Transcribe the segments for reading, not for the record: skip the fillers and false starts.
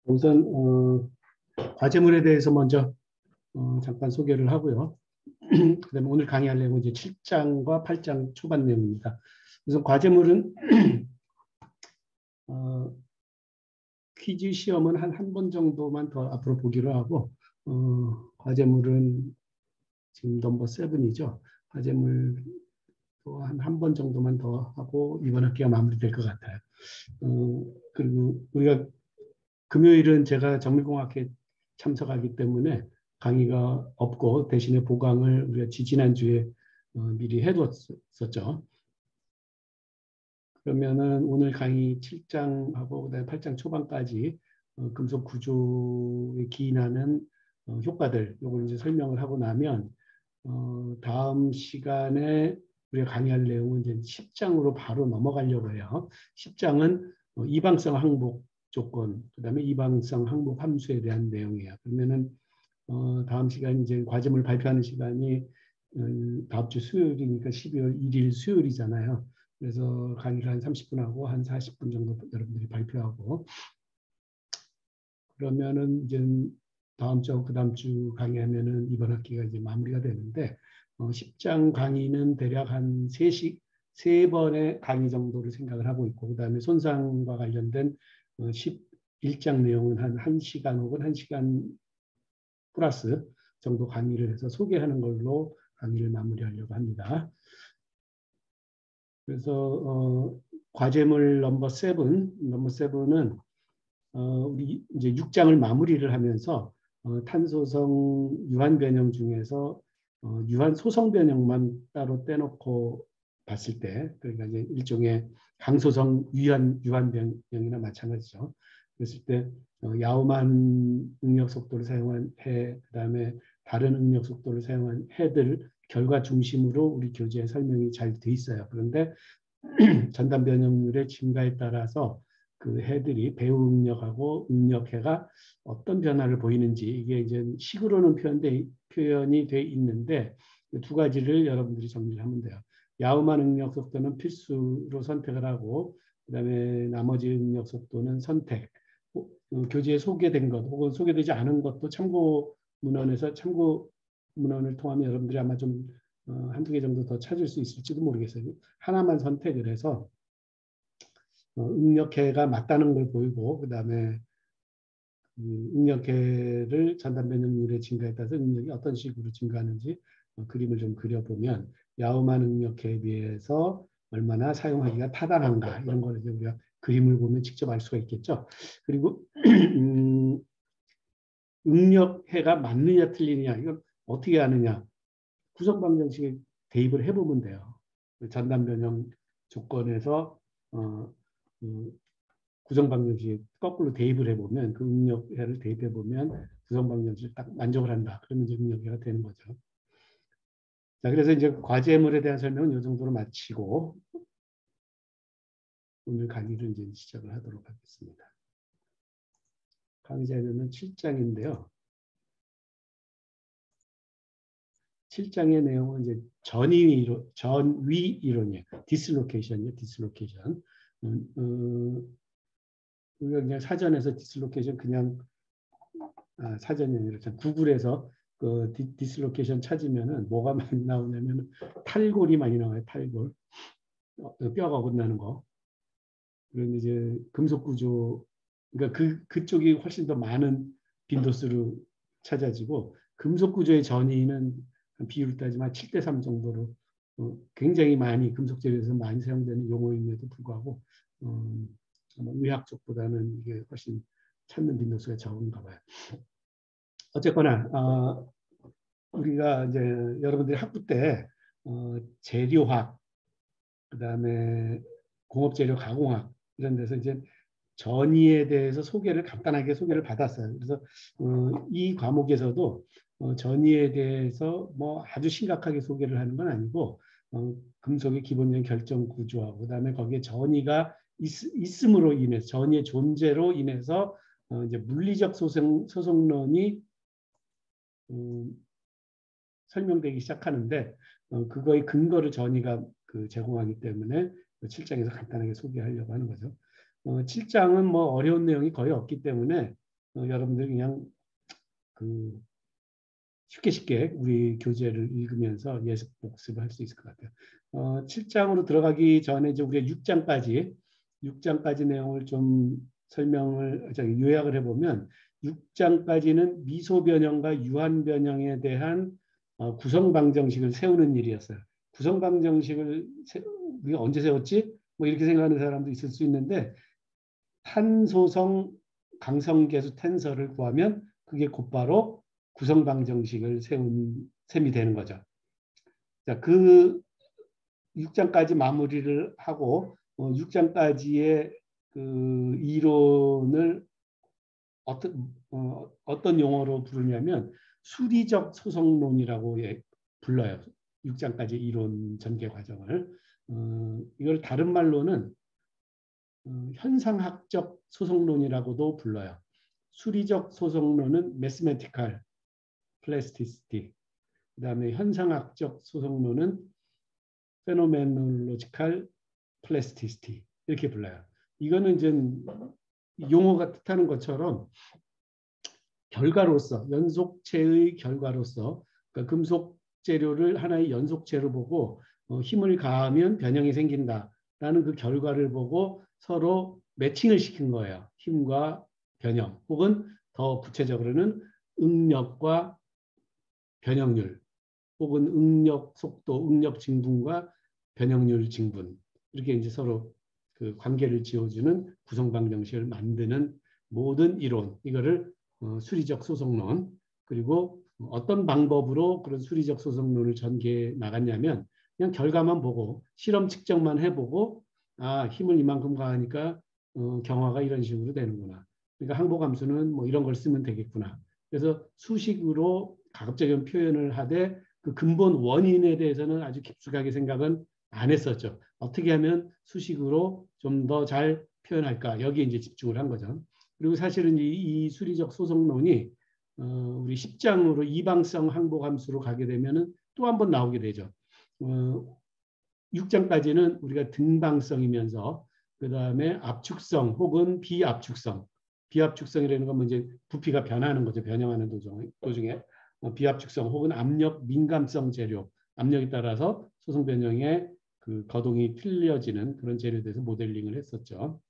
우선 과제물에 대해서 먼저 잠깐 소개를 하고요. 그다음에 오늘 강의할 내용은 이제 7장과 8장 초반 내용입니다. 우선 과제물은 퀴즈 시험은 한 번 정도만 더 앞으로 보기로 하고 과제물은 지금 넘버 7이죠. 과제물 또 한 번 정도만 더 하고 이번 학기가 마무리될 것 같아요. 그리고 우리가 금요일은 제가 정밀공학회 참석하기 때문에 강의가 없고 대신에 보강을 우리가 지난주에 미리 해두었었죠. 그러면은 오늘 강의 7장하고 그다음에 8장 초반까지 금속 구조에 기인하는 효과들 요걸 이제 설명을 하고 나면 다음 시간에 우리가 강의할 내용은 이제 10장으로 바로 넘어가려고 해요. 10장은 이방성 항복 조건, 그다음에 이방성 항복 함수에 대한 내용이에요. 그러면은 다음 시간 이제 과제물 발표하는 시간이 다음 주 수요일이니까 12월 1일 수요일이잖아요. 그래서 강의를 한 30분 하고 한 40분 정도 여러분들이 발표하고 그러면은 이제 다음 주, 그다음 주 강의하면은 이번 학기가 이제 마무리가 되는데 10장 강의는 대략 한 3번의 강의 정도를 생각을 하고 있고 그다음에 손상과 관련된 11장 내용은 한 1시간 혹은 1시간 플러스 정도 강의를 해서 소개하는 걸로 강의를 마무리하려고 합니다. 그래서 과제물 넘버 7은 우리 이제 6장을 마무리를 하면서 탄소성 유한 변형 중에서 유한 소성 변형만 따로 떼놓고 봤을 때, 그러니까 이제 일종의 강소성 유한 변형이나 마찬가지죠. 그랬을 때 야오만 응력 속도를 사용한 해, 그다음에 다른 응력 속도를 사용한 해들 결과 중심으로 우리 교재에 설명이 잘 돼 있어요. 그런데 전단 변형률의 증가에 따라서 그 해들이 배후 응력하고 응력해가 어떤 변화를 보이는지 이게 이제 식으로는 표현이 돼 있는데 두 가지를 여러분들이 정리를 하면 돼요. 야우만 응력 속도는 필수로 선택을 하고 그다음에 나머지 응력 속도는 선택. 교재에 소개된 것 혹은 소개되지 않은 것도 참고 문헌에서 참고 문헌을 통하면 여러분들이 아마 좀 한두 개 정도 더 찾을 수 있을지도 모르겠어요. 하나만 선택을 해서 응력해가 맞다는 걸 보이고 그다음에 응력해를 전단 변형률의 증가에 따라서 응력이 어떤 식으로 증가하는지 그림을 좀 그려보면 야우만 응력해에 비해서 얼마나 사용하기가 타당한가 이런 걸 이제 우리가 그림을 보면 직접 알 수가 있겠죠. 그리고 응력해가 맞느냐 틀리느냐 이걸 어떻게 아느냐 구성 방정식에 대입을 해보면 돼요. 전단 변형 조건에서 구성 방정식 거꾸로 대입을 해보면 그 응력해를 대입해보면 구성 방정식을 딱 만족을 한다. 그러면 이제 응력해가 되는 거죠. 자, 그래서 이제 과제물에 대한 설명은 이 정도로 마치고 오늘 강의를 이제 시작을 하도록 하겠습니다. 강의 자료는 7장인데요. 7장의 내용은 이제 전위 이론이에요. 디슬로케이션이요. 디슬로케이션. 우리가 그냥 사전에서 디슬로케이션 그냥 사전이 아니라 구글에서 그 디슬로케이션 찾으면은 뭐가 많이 나오냐면 탈골이 많이 나와요. 탈골. 뼈가 어긋나는 거. 그런데 이제 금속 구조 그러니까 그쪽이 훨씬 더 많은 빈도수로 찾아지고 금속 구조의 전이는 비율 따지면 7대3 정도로 굉장히 많이 금속 재료에서 많이 사용되는 용어임에도 불구하고 의학 쪽보다는 이게 훨씬 찾는 빈도수가 적은가 봐요. 어쨌거나 우리가 이제 여러분들이 학부 때 재료학, 그다음에 공업재료 가공학 이런 데서 이제 전이에 대해서 간단하게 소개를 받았어요. 그래서 이 과목에서도 전이에 대해서 뭐 아주 심각하게 소개를 하는 건 아니고 금속의 기본적인 결정 구조하고 그다음에 거기에 전이가 있음으로 인해서 전이의 존재로 인해서 이제 물리적 소송론이 설명되기 시작하는데 그거의 근거를 전이가 제공하기 때문에 7장에서 간단하게 소개하려고 하는 거죠. 7장은 뭐 어려운 내용이 거의 없기 때문에 여러분들 그냥 그 쉽게 우리 교재를 읽으면서 예습 복습을 할 수 있을 것 같아요. 7장으로 들어가기 전에 이제 우리가 6장까지 내용을 좀 요약을 해보면 6장까지는 미소 변형과 유한 변형에 대한 구성 방정식을 세우는 일이었어요. 구성 방정식을 우리가 언제 세웠지? 뭐 이렇게 생각하는 사람도 있을 수 있는데 탄소성 강성계수 텐서를 구하면 그게 곧바로 구성 방정식을 세운 셈이 되는 거죠. 자, 그 6장까지 마무리를 하고 6장까지의 그 이론을 어떤 용어로 부르냐면 수리적 소송론이라고 불러요. 6장까지 이론 전개 과정을. 이걸 다른 말로는 현상학적 소송론이라고도 불러요. 수리적 소송론은 mathematical plasticity, 그 다음에 현상학적 소송론은 phenomenological plasticity 이렇게 불러요. 이거는 이제 용어가 뜻하는 것처럼 결과로서 연속체의 결과로서 그러니까 금속 재료를 하나의 연속체로 보고 힘을 가하면 변형이 생긴다라는 그 결과를 보고 서로 매칭을 시킨 거예요. 힘과 변형 혹은 더 구체적으로는 응력과 변형률 혹은 응력 속도, 응력 징분과 변형률 징분 이렇게 이제 서로 그 관계를 지어주는 구성 방정식을 만드는 모든 이론 이거를 수리적 소송론 그리고 어떤 방법으로 그런 수리적 소송론을 전개해 나갔냐면 그냥 결과만 보고 실험 측정만 해보고 힘을 이만큼 가하니까 경화가 이런 식으로 되는구나. 그러니까 항복함수는 뭐 이런 걸 쓰면 되겠구나. 그래서 수식으로 가급적인 표현을 하되 그 근본 원인에 대해서는 아주 깊숙하게 생각은 안 했었죠. 어떻게 하면 수식으로 좀 더 잘 표현할까 여기에 이제 집중을 한 거죠. 그리고 사실은 이 수리적 소송론이 우리 10장으로 이방성 항복함수로 가게 되면은 또 한 번 나오게 되죠. 6장까지는 우리가 등방성이면서 그 다음에 압축성 혹은 비압축성이라는 건 이제 부피가 변하는 거죠. 변형하는 도중에 비압축성 혹은 압력 민감성 재료, 압력에 따라서 소송 변형의 그 거동이 틀려지는 그런 재료에 대해서 모델링을 했었죠.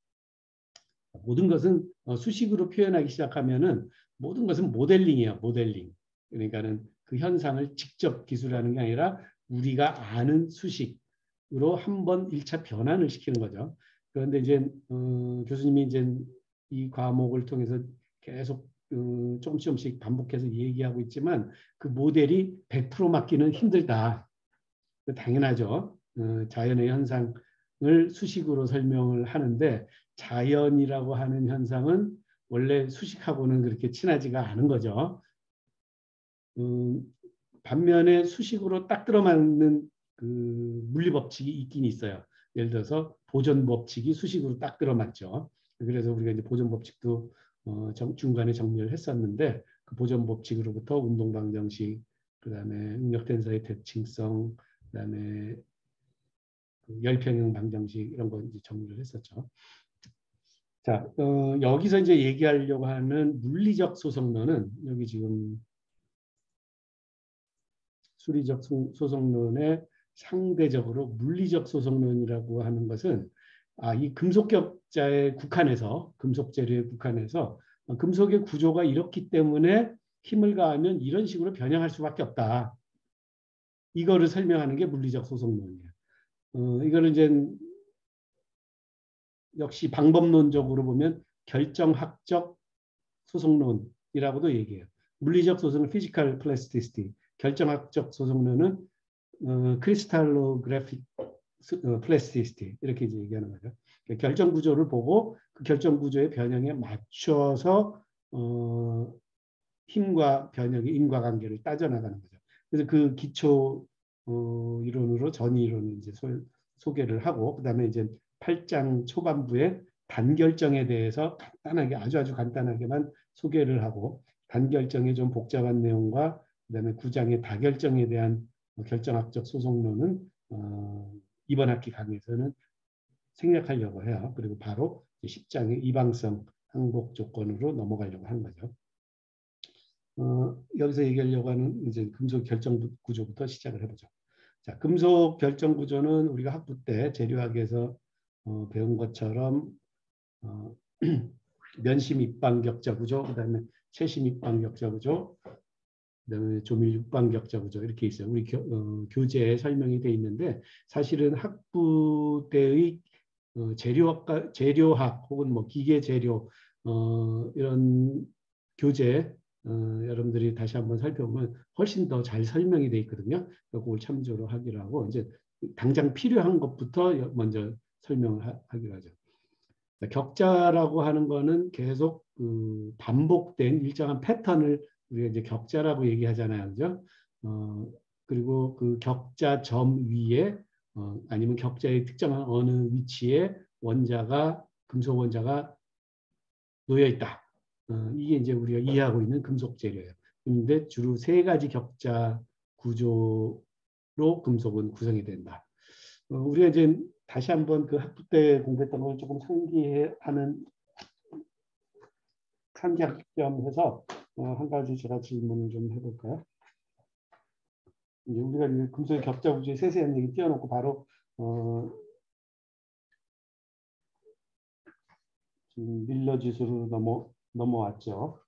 모든 것은 수식으로 표현하기 시작하면은 모든 것은 모델링이에요. 모델링. 그러니까는 그 현상을 직접 기술하는 게 아니라 우리가 아는 수식으로 한번 1차 변환을 시키는 거죠. 그런데 이제 교수님이 이제 이 과목을 통해서 계속 조금씩 반복해서 얘기하고 있지만 그 모델이 100% 맞기는 힘들다. 당연하죠. 자연의 현상을 수식으로 설명을 하는데 자연이라고 하는 현상은 원래 수식하고는 그렇게 친하지가 않은 거죠. 반면에 수식으로 딱 들어맞는 그 물리 법칙이 있긴 있어요. 예를 들어서 보존 법칙이 수식으로 딱 들어맞죠. 그래서 우리가 이제 보존 법칙도 중간에 정리를 했었는데 그 보존 법칙으로부터 운동 방정식, 그다음에 응력 텐서의 대칭성, 그다음에 그 열평형 방정식 이런 거 이제 정리를 했었죠. 자, 여기서 이제 얘기하려고 하는 물리적 소송론은 여기 지금 수리적 소송론의 상대적으로 물리적 소송론이라고 하는 것은 이 금속격자에 국한해서 금속 재료에 국한해서 금속의 구조가 이렇기 때문에 힘을 가하면 이런 식으로 변형할 수밖에 없다. 이거를 설명하는 게 물리적 소송론이에요. 이거를 이제 역시 방법론적으로 보면 결정학적 소송론이라고도 얘기해요. 물리적 소송은 physical plasticity, 결정학적 소송론은 crystallographic plasticity 이렇게 이제 얘기하는 거죠. 그러니까 결정 구조를 보고 그 결정 구조의 변형에 맞춰서 힘과 변형의 인과관계를 따져나가는 거죠. 그래서 그 기초 이론으로 전이 이론을 이제 소개를 하고 그다음에 이제 8장 초반부에 단결정에 대해서 간단하게 아주 간단하게만 소개를 하고 단결정의 좀 복잡한 내용과 그다음에 9장의 다결정에 대한 결정학적 소송론은 이번 학기 강의에서는 생략하려고 해요. 그리고 바로 10장의 이방성 항복 조건으로 넘어가려고 하는 거죠. 여기서 얘기하려고 하는 이제 금속 결정 구조부터 시작을 해보죠. 자, 금속 결정 구조는 우리가 학부 때 재료학에서 배운 것처럼 면심 입방 격자 구조, 그다음에 채심 입방 격자 구조, 그다음에 조밀 육방 격자 구조 이렇게 있어요. 우리 교재에 설명이 돼 있는데 사실은 학부 때의 재료학 혹은 뭐 기계 재료 이런 교재 여러분들이 다시 한번 살펴보면 훨씬 더 잘 설명이 돼 있거든요. 그걸 참조로 하기로 하고 이제 당장 필요한 것부터 먼저 설명을 하기로 하죠. 격자라고 하는 거는 계속 반복된 일정한 패턴을 우리가 이제 격자라고 얘기하잖아요, 그죠? 그리고 그 격자 점 위에 아니면 격자의 특정한 어느 위치에 금속 원자가 놓여 있다. 이게 이제 우리가 이해하고 있는 금속 재료예요. 그런데 주로 세 가지 격자 구조로 금속은 구성이 된다. 우리가 이제 다시 한번 그 학부 때 공부했던 걸 조금 상기학점해서 한 가지 제가 질문을 좀 해볼까요? 이제 우리가 이제 금속의 격자 구조의 세세한 얘기 띄워놓고 바로 지금 밀러 지수로 넘어왔죠.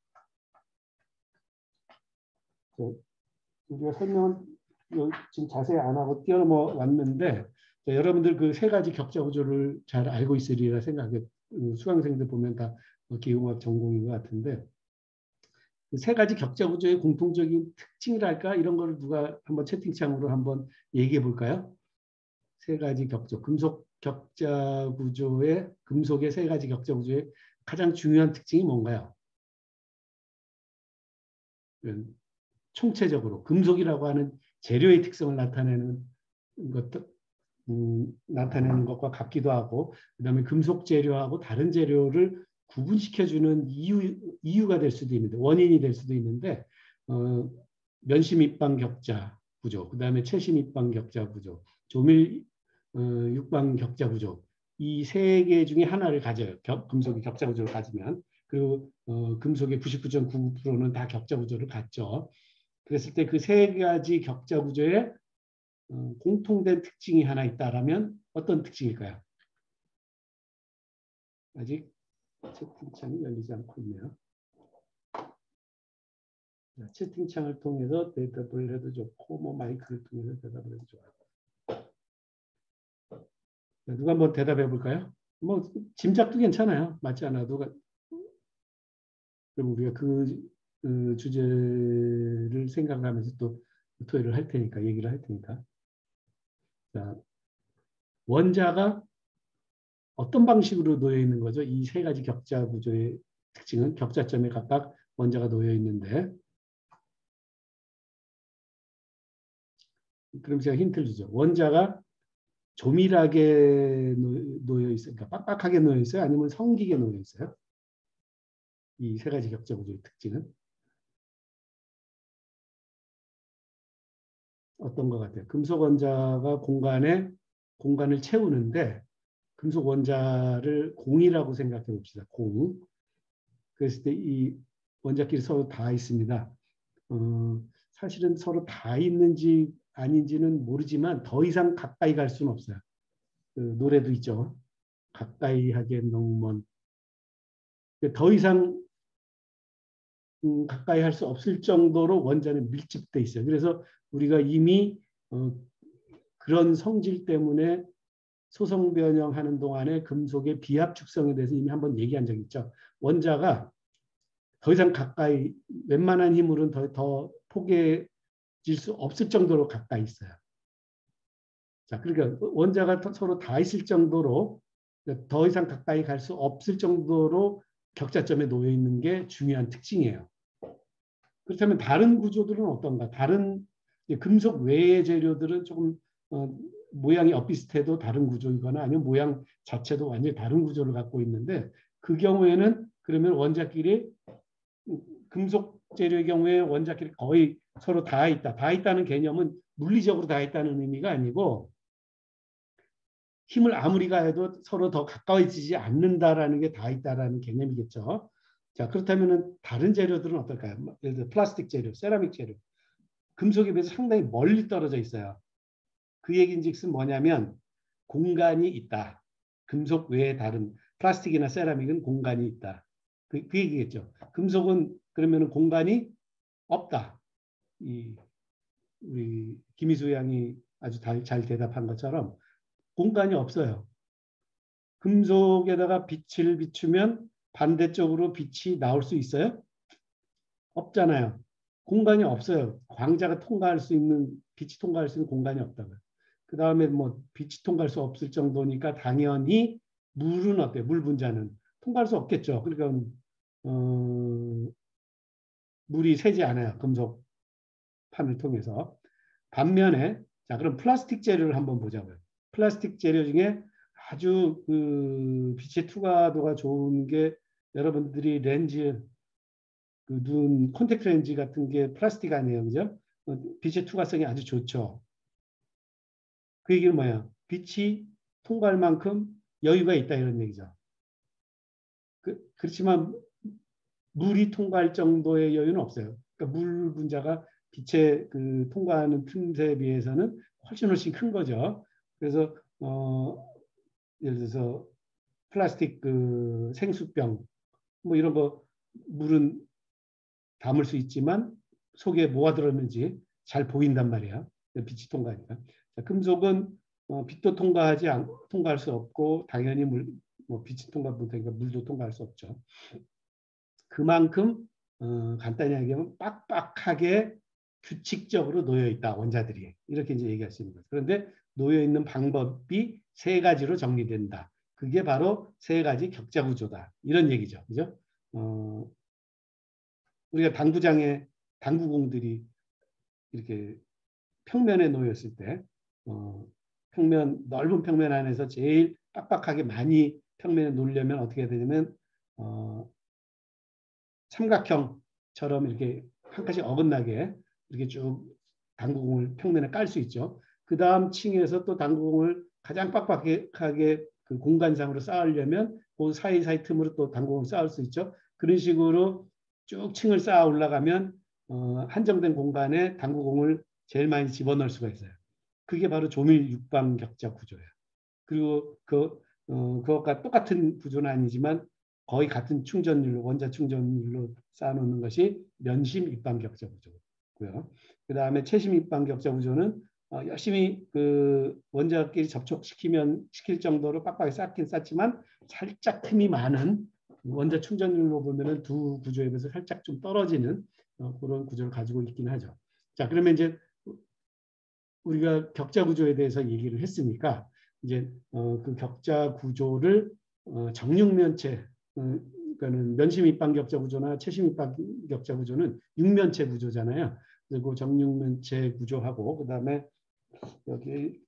우리가 설명은 지금 자세히 안 하고 뛰어넘어왔는데 여러분들 그 세 가지 격자 구조를 잘 알고 있으리라 생각해. 수강생들 보면 다 기계공학 전공인 것 같은데 세 가지 격자 구조의 공통적인 특징이랄까 이런 거를 누가 한번 채팅창으로 한번 얘기해 볼까요? 세 가지 격조, 금속의 세 가지 격자 구조의 가장 중요한 특징이 뭔가요? 총체적으로 금속이라고 하는 재료의 특성을 나타내는 것과 같기도 하고, 그다음에 금속 재료하고 다른 재료를 구분시켜주는 이유가 될 수도 있는데, 원인이 될 수도 있는데, 면심 입방 격자 구조, 그다음에 채심 입방 격자 구조, 조밀 육방 격자 구조, 이 세 개 중에 하나를 가져요. 금속이 격자 구조를 가지면. 그리고 금속의 99.9%는 다 격자 구조를 갖죠. 그랬을 때 그 세 가지 격자 구조에 공통된 특징이 하나 있다라면 어떤 특징일까요? 아직 채팅창이 열리지 않고 있네요. 채팅창을 통해서 대답을 해도 좋고 뭐 마이크를 통해서 대답을 해도 좋아요. 누가 한번 대답해 볼까요? 뭐 짐작도 괜찮아요. 맞지 않아도. 그럼 우리가 그 주제를 생각하면서 또 토의를 할 테니까, 얘기를 할 테니까. 자, 원자가 어떤 방식으로 놓여 있는 거죠? 이 세 가지 격자 구조의 특징은 격자점에 각각 원자가 놓여 있는데, 그럼 제가 힌트를 주죠. 원자가 조밀하게 놓여 있어요. 그러니까 빡빡하게 놓여 있어요? 아니면 성기게 놓여 있어요? 이 세 가지 격자 구조의 특징은 어떤 것 같아요? 금속 원자가 공간을 채우는데 금속 원자를 공이라고 생각해 봅시다. 공. 그랬을 때 이 원자끼리 서로 다 있습니다. 사실은 서로 다 있는지 아닌지는 모르지만 더 이상 가까이 갈 수는 없어요. 그 노래도 있죠. 가까이 하기엔 너무 먼. 더 이상 가까이 할 수 없을 정도로 원자는 밀집돼 있어요. 그래서 우리가 이미 그런 성질 때문에 소성 변형하는 동안에 금속의 비합 축성에 대해서 이미 한번 얘기한 적이 있죠. 원자가 더 이상 가까이, 웬만한 힘으로는 더 포개질 수 없을 정도로 가까이 있어요. 자, 그러니까 원자가 서로 다 있을 정도로 더 이상 가까이 갈 수 없을 정도로 격자점에 놓여 있는 게 중요한 특징이에요. 그렇다면 다른 구조들은 어떤가? 다른 금속 외의 재료들은 조금 모양이 엇비슷해도 다른 구조이거나 아니면 모양 자체도 완전히 다른 구조를 갖고 있는데 그 경우에는 그러면 원자끼리 금속 재료의 경우에 원자끼리 거의 서로 다 있다. 다 있다는 개념은 물리적으로 다 있다는 의미가 아니고 힘을 아무리 가해도 서로 더 가까워지지 않는다라는 게 다 있다라는 개념이겠죠. 자, 그렇다면 다른 재료들은 어떨까요? 예를 들어 플라스틱 재료, 세라믹 재료. 금속에 비해서 상당히 멀리 떨어져 있어요. 그 얘기인즉슨 뭐냐면 공간이 있다. 금속 외에 다른 플라스틱이나 세라믹은 공간이 있다. 그 얘기겠죠. 금속은 그러면 공간이 없다. 우리 김희수 양이 아주 잘 대답한 것처럼 공간이 없어요. 금속에다가 빛을 비추면 반대쪽으로 빛이 나올 수 있어요? 없잖아요. 공간이 없어요. 광자가 통과할 수 있는, 빛이 통과할 수 있는 공간이 없다고요. 그 다음에 뭐 빛이 통과할 수 없을 정도니까 당연히 물은 어때요? 물 분자는 통과할 수 없겠죠. 그러니까 물이 새지 않아요. 금속판을 통해서. 반면에 자 그럼 플라스틱 재료를 한번 보자고요. 플라스틱 재료 중에 아주 그 빛의 투과도가 좋은 게 여러분들이 렌즈 그 눈 콘택트 렌즈 같은 게 플라스틱 아니에요, 그죠? 빛의 투과성이 아주 좋죠. 그 얘기는 뭐야? 빛이 통과할 만큼 여유가 있다 이런 얘기죠. 그렇지만 물이 통과할 정도의 여유는 없어요. 그러니까 물 분자가 빛의 그 통과하는 틈새에 비해서는 훨씬 큰 거죠. 그래서 예를 들어서 플라스틱 그 생수병 뭐 이런 거 물은 담을 수 있지만 속에 뭐가 들어있는지 잘 보인단 말이야. 빛이 통과하니까. 자, 금속은 빛도 통과할 수 없고 당연히 뭐 빛이 통과 못하니까 물도 통과할 수 없죠. 그만큼 간단히 얘기하면 빡빡하게 규칙적으로 놓여 있다 원자들이 이렇게 이제 얘기할 수 있는 거죠. 그런데 놓여 있는 방법이 세 가지로 정리된다. 그게 바로 세 가지 격자 구조다. 이런 얘기죠. 그죠? 우리가 당구장에 당구공들이 이렇게 평면에 놓였을 때 넓은 평면 안에서 제일 빡빡하게 많이 평면에 놓으려면 어떻게 해야 되냐면 삼각형처럼 이렇게 한 칸씩 어긋나게 이렇게 쭉 당구공을 평면에 깔 수 있죠. 그 다음 층에서 또 당구공을 가장 빡빡하게 그 공간상으로 쌓으려면 그 사이사이 틈으로 또 당구공을 쌓을 수 있죠. 그런 식으로 쭉 층을 쌓아 올라가면 한정된 공간에 당구공을 제일 많이 집어넣을 수가 있어요. 그게 바로 조밀 육방격자 구조예요. 그리고 그것과 똑같은 구조는 아니지만 거의 같은 충전율로 원자 충전율로 쌓아놓는 것이 면심 입방격자 구조고요. 그 다음에 채심 입방격자 구조는 열심히 그 원자끼리 시킬 정도로 빡빡하게 쌓긴 쌓지만 살짝 틈이 많은 원자 충전율로 보면은 두 구조에 비해서 살짝 좀 떨어지는 그런 구조를 가지고 있긴 하죠. 자, 그러면 이제 우리가 격자 구조에 대해서 얘기를 했으니까 이제 그 격자 구조를 정육면체 그러니까는 면심 입방 격자 구조나 채심 입방 격자 구조는 육면체 구조잖아요. 그리고 정육면체 구조하고 그다음에 여기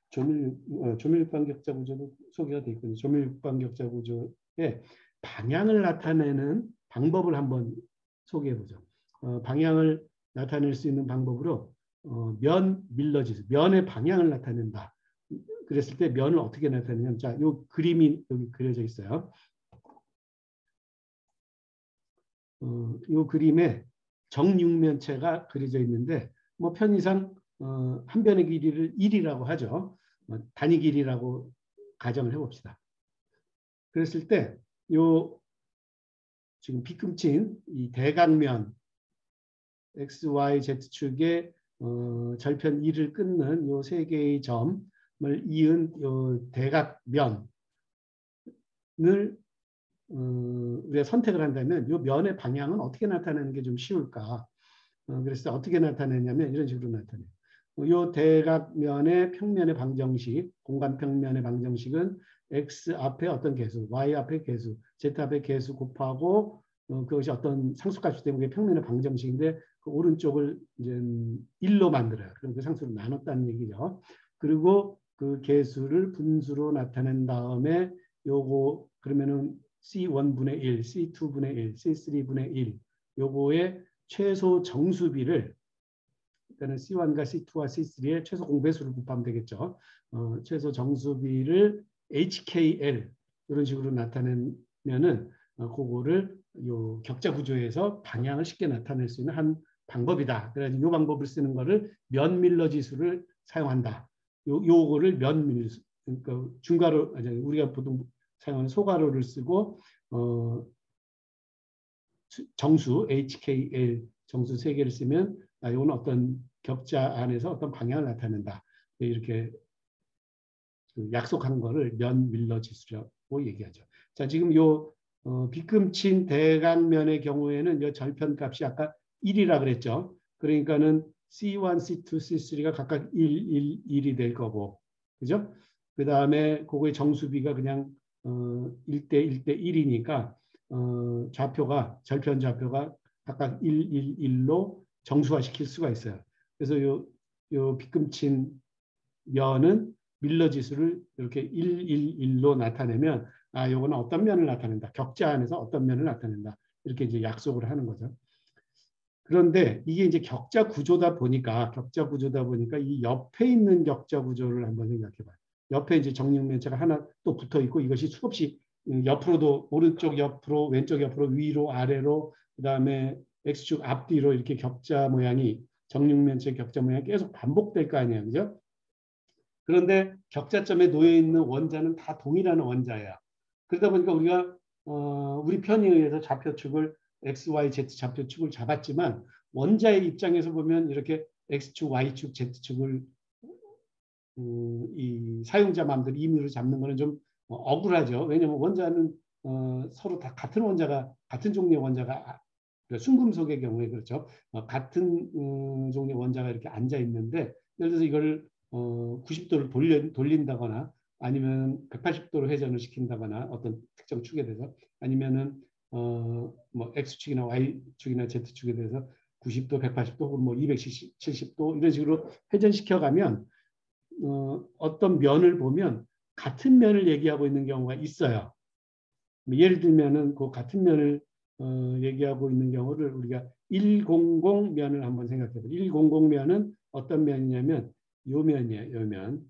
조밀 입방 격자 구조도 소개가 되어 있거든요. 조밀 입방 격자 구조의 방향을 나타내는 방법을 한번 소개해 보죠. 방향을 나타낼 수 있는 방법으로 면 밀러지수, 면의 방향을 나타낸다. 그랬을 때 면을 어떻게 나타내냐면, 자, 요 그림이 여기 그려져 있어요. 요 그림에 정육면체가 그려져 있는데, 뭐 편의상 한 변의 길이를 1이라고 하죠. 단위 길이라고 가정을 해봅시다. 그랬을 때, 요 지금 빗금친 이 대각면 X, Y, Z축의 절편 2를 끊는 요 세 개의 점을 이은 요 대각면을 우리가 선택을 한다면 요 면의 방향은 어떻게 나타내는 게 좀 쉬울까? 그래서 어떻게 나타내냐면 이런 식으로 나타내요. 요 대각면의 평면의 방정식, 공간 평면의 방정식은 X 앞에 어떤 개수, Y 앞에 개수, Z 앞에 개수 곱하고 그것이 어떤 상수값이 때문에 평면의 방정식인데 그 오른쪽을 이제 1로 만들어요. 그럼 그 상수를 나눴다는 얘기죠. 그리고 그 개수를 분수로 나타낸 다음에 요거 그러면은 C1분의 1, C2분의 1, C3분의 1 요거의 최소 정수비를 그러니까 C1과 C2와 C3의 최소 공배수를 곱하면 되겠죠. 최소 정수비를 HKL 이런 식으로 나타내면은 그거를 요 격자 구조에서 방향을 쉽게 나타낼 수 있는 한 방법이다. 그래서 이 방법을 쓰는 거를 면밀러 지수를 사용한다. 요거를 면밀 그러니까 중괄호 우리가 보통 사용하는 소괄호를 쓰고 정수 HKL 정수 세 개를 쓰면 이거는 어떤 격자 안에서 어떤 방향을 나타낸다. 이렇게 약속하는 거를 면밀러 지수라고 얘기하죠. 자, 지금 요 빗금친 대각면의 경우에는 이 절편값이 아까 1이라 그랬죠. 그러니까는 C1, C2, C3가 각각 1, 1, 1이 될 거고, 그죠? 그 다음에 그거의 정수비가 그냥 1대 1대 1이니까 좌표가 절편 좌표가 각각 1, 1, 1로 정수화 시킬 수가 있어요. 그래서 요 빗금친 면은 밀러 지수를 이렇게 1, 1, 1로 나타내면 요거는 어떤 면을 나타낸다. 격자 안에서 어떤 면을 나타낸다. 이렇게 이제 약속을 하는 거죠. 그런데 이게 이제 격자 구조다 보니까 이 옆에 있는 격자 구조를 한번 생각해 봐요. 옆에 이제 정육면체가 하나 또 붙어 있고 이것이 수없이 옆으로도 오른쪽 옆으로 왼쪽 옆으로 위로 아래로 그다음에 x축 앞뒤로 이렇게 격자 모양이 정육면체 격자 모양이 계속 반복될 거 아니에요. 그죠? 그런데 격자점에 놓여 있는 원자는 다 동일한 원자예요. 그러다 보니까 우리가 우리 편에 의해서 좌표축을 x, y, z 좌표축을 잡았지만 원자의 입장에서 보면 이렇게 x축, y축, z축을 이 사용자 마음대로 임의로 잡는 거는 좀 억울하죠. 왜냐하면 원자는 서로 다 같은 원자가 같은 종류의 원자가 순금속의 경우에 그렇죠. 같은 종류의 원자가 이렇게 앉아 있는데 예를 들어서 이걸 90도를 돌린다거나 아니면 180도로 회전을 시킨다거나 어떤 특정 축에 대해서 아니면은 뭐 X축이나 Y축이나 Z축에 대해서 90도, 180도 혹은 뭐 270도 이런 식으로 회전시켜 가면 어떤 면을 보면 같은 면을 얘기하고 있는 경우가 있어요. 예를 들면은 그 같은 면을 얘기하고 있는 경우를 우리가 100면을 한번 생각해 보죠. 100면은 어떤 면이냐면 요 면이에요. 요 면.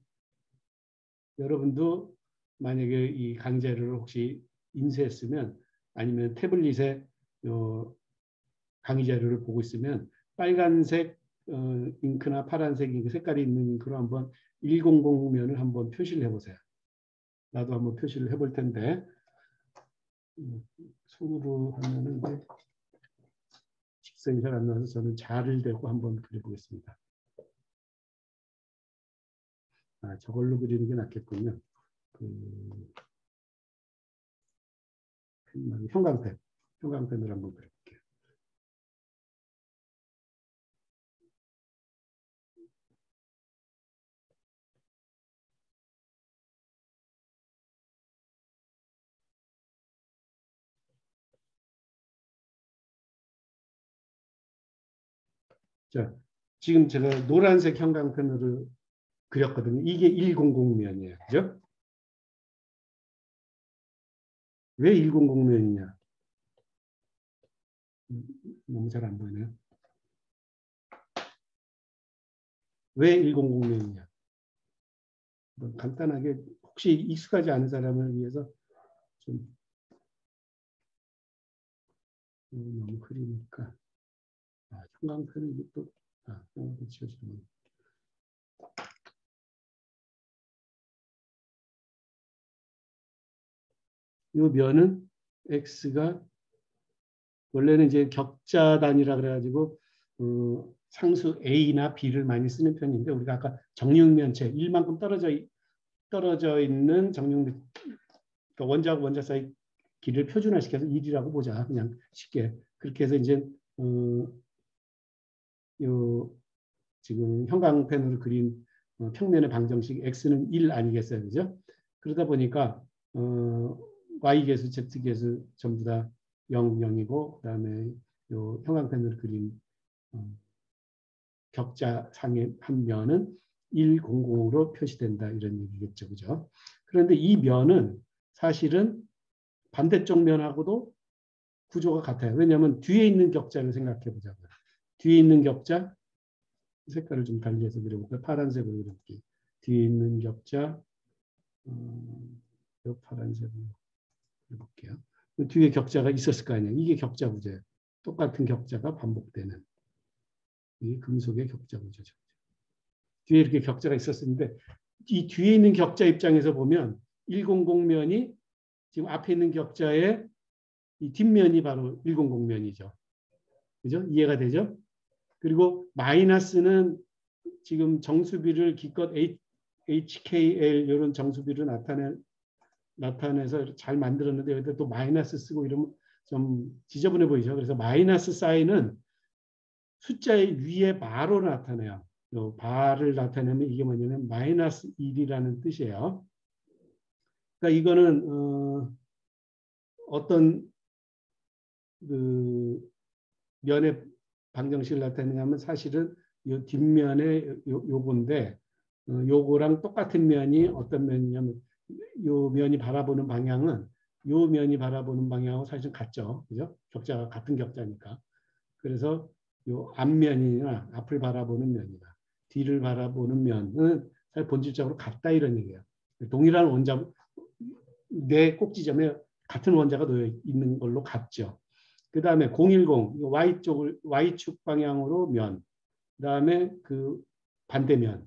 여러분도 만약에 이 강의자료를 혹시 인쇄했으면 아니면 태블릿에 요 강의 자료를 보고 있으면 빨간색 잉크나 파란색 잉크 색깔이 있는 잉크로 한번 100면을 한번 표시를 해보세요. 나도 한번 표시를 해볼 텐데 손으로 하면은 이제 직선이 잘 안 나와서 저는 자를 대고 한번 그려보겠습니다. 저걸로 그리는 게 낫겠군요. 형광펜으로 한번 그려볼게요. 자, 지금 제가 노란색 형광펜으로 그렸거든요. 이게 100면이에요. 그죠? 왜 100면이냐? 너무 잘 안 보이네요. 왜 100면이냐? 간단하게 혹시 익숙하지 않은 사람을 위해서 좀 너무 흐리니까 형광펜은 또 형광펜 지워주면 이 면은 x가 원래는 이제 격자 단위라 그래가지고 상수 a나 b를 많이 쓰는 편인데 우리가 아까 정육면체 1만큼 떨어져 있는 정육면 그러니까 원자하고 원자 사이 길이를 표준화시켜서 1이라고 보자. 그냥 쉽게 그렇게 해서 이제 요 지금 형광펜으로 그린 평면의 방정식 x는 1 아니겠어요, 그죠? 그러다 보니까 y 계수, z 계수 전부 다 0, 0이고 그다음에 요 형광펜으로 그린 격자상의 한 면은 100으로 표시된다 이런 얘기겠죠, 그죠? 그런데 이 면은 사실은 반대쪽 면하고도 구조가 같아요. 왜냐하면 뒤에 있는 격자를 생각해 보자고요. 뒤에 있는 격자 색깔을 좀 달리해서 그려볼까요? 파란색으로 이렇게 뒤에 있는 격자, 이 파란색으로 해볼게요. 뒤에 격자가 있었을 거 아니에요. 이게 격자 구조예요. 똑같은 격자가 반복되는 이 금속의 격자 구조죠. 뒤에 이렇게 격자가 있었는데 이 뒤에 있는 격자 입장에서 보면 100면이 지금 앞에 있는 격자의 이 뒷면이 바로 100면이죠. 그죠? 이해가 되죠? 그리고 마이너스는 지금 정수비를 기껏 HKL 이런 정수비를 나타내서 잘 만들었는데 여기다 또 마이너스 쓰고 이러면 좀 지저분해 보이죠. 그래서 마이너스 사인은 숫자의 위에 바로 나타내요. 바를 나타내면 이게 뭐냐면 마이너스 1이라는 뜻이에요. 그러니까 이거는 어떤 그 면의 방정식을 나타내냐면 사실은 이 뒷면에 요건데 요거랑 똑같은 면이 어떤 면이냐면 요 면이 바라보는 방향은 요 면이 바라보는 방향하고 사실 같죠. 그죠? 격자가 같은 격자니까. 그래서 요 앞면이나 앞을 바라보는 면이나 뒤를 바라보는 면은 사실 본질적으로 같다 이런 얘기예요. 동일한 원자 내 꼭지점에 같은 원자가 놓여 있는 걸로 같죠. 그 다음에 010 Y축 방향으로 면, 그 다음에 그 반대면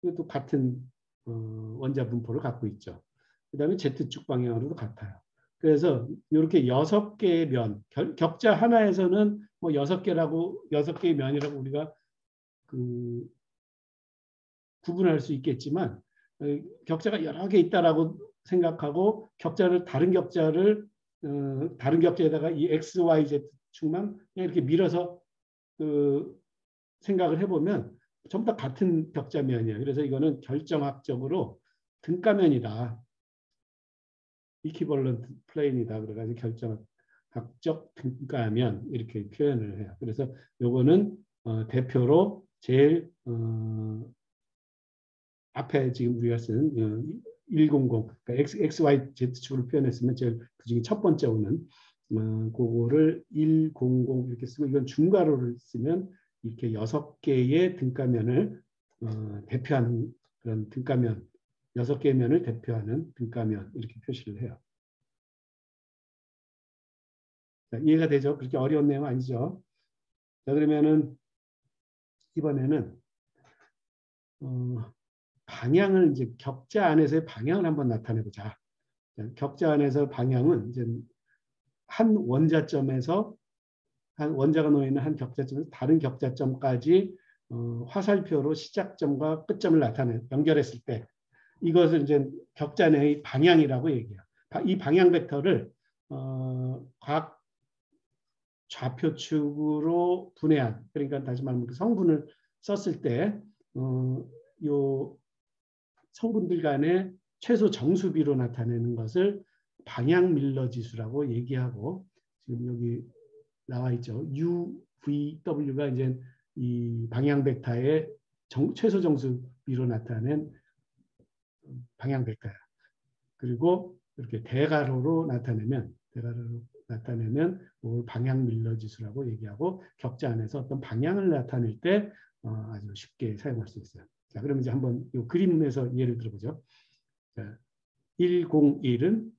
이것도 같은 원자 분포를 갖고 있죠. 그 다음에 Z축 방향으로도 같아요. 그래서 이렇게 6개의 면, 격자 하나에서는 뭐 6개의 면이라고 우리가 그 구분할 수 있겠지만 격자가 여러 개 있다라고 생각하고 다른 격자에다가 이 X, Y, Z 축만 그냥 이렇게 밀어서 생각을 해보면 전부 다 같은 격자면이에요. 그래서 이거는 결정학적으로 등가면이다. 이퀴벌런트 플레인이다. 그래가지고 결정학적 등가면 이렇게 표현을 해요. 그래서 요거는 대표로 제일 앞에 지금 우리가 쓴 100, 그러니까 X, Y, Z축으로 표현했으면 제일 그중에 첫 번째 오는 그거를 100 이렇게 쓰고 이건 중괄호를 쓰면 이렇게 6개의 등가면을 대표하는 그런 등가면 6개의 면을 대표하는 등가면 이렇게 표시를 해요. 자, 이해가 되죠? 그렇게 어려운 내용 아니죠? 자, 그러면은 이번에는 방향을 이제 격자 안에서의 방향을 한번 나타내 보자. 격자 안에서 방향은 이제 한 원자점에서 한 원자가 놓여 있는 한 격자점에서 다른 격자점까지 화살표로 시작점과 끝점을 연결했을 때 이것을 이제 격자 내의 방향이라고 얘기해요. 이 방향 벡터를 각 좌표축으로 분해한 그러니까 다시 말하면 그 성분을 썼을 때 요 성분들 간의 최소 정수비로 나타내는 것을 방향 밀러 지수라고 얘기하고 지금 여기 나와 있죠. UVW가 이제 이 방향 벡터의 최소 정수비로 나타낸 방향 벡터야. 그리고 이렇게 대괄호로 나타내면 방향 밀러 지수라고 얘기하고 격자 안에서 어떤 방향을 나타낼 때 아주 쉽게 사용할 수 있어요. 자, 그럼 이제 한번 이 그림에서 예를 들어보죠. 자, 101은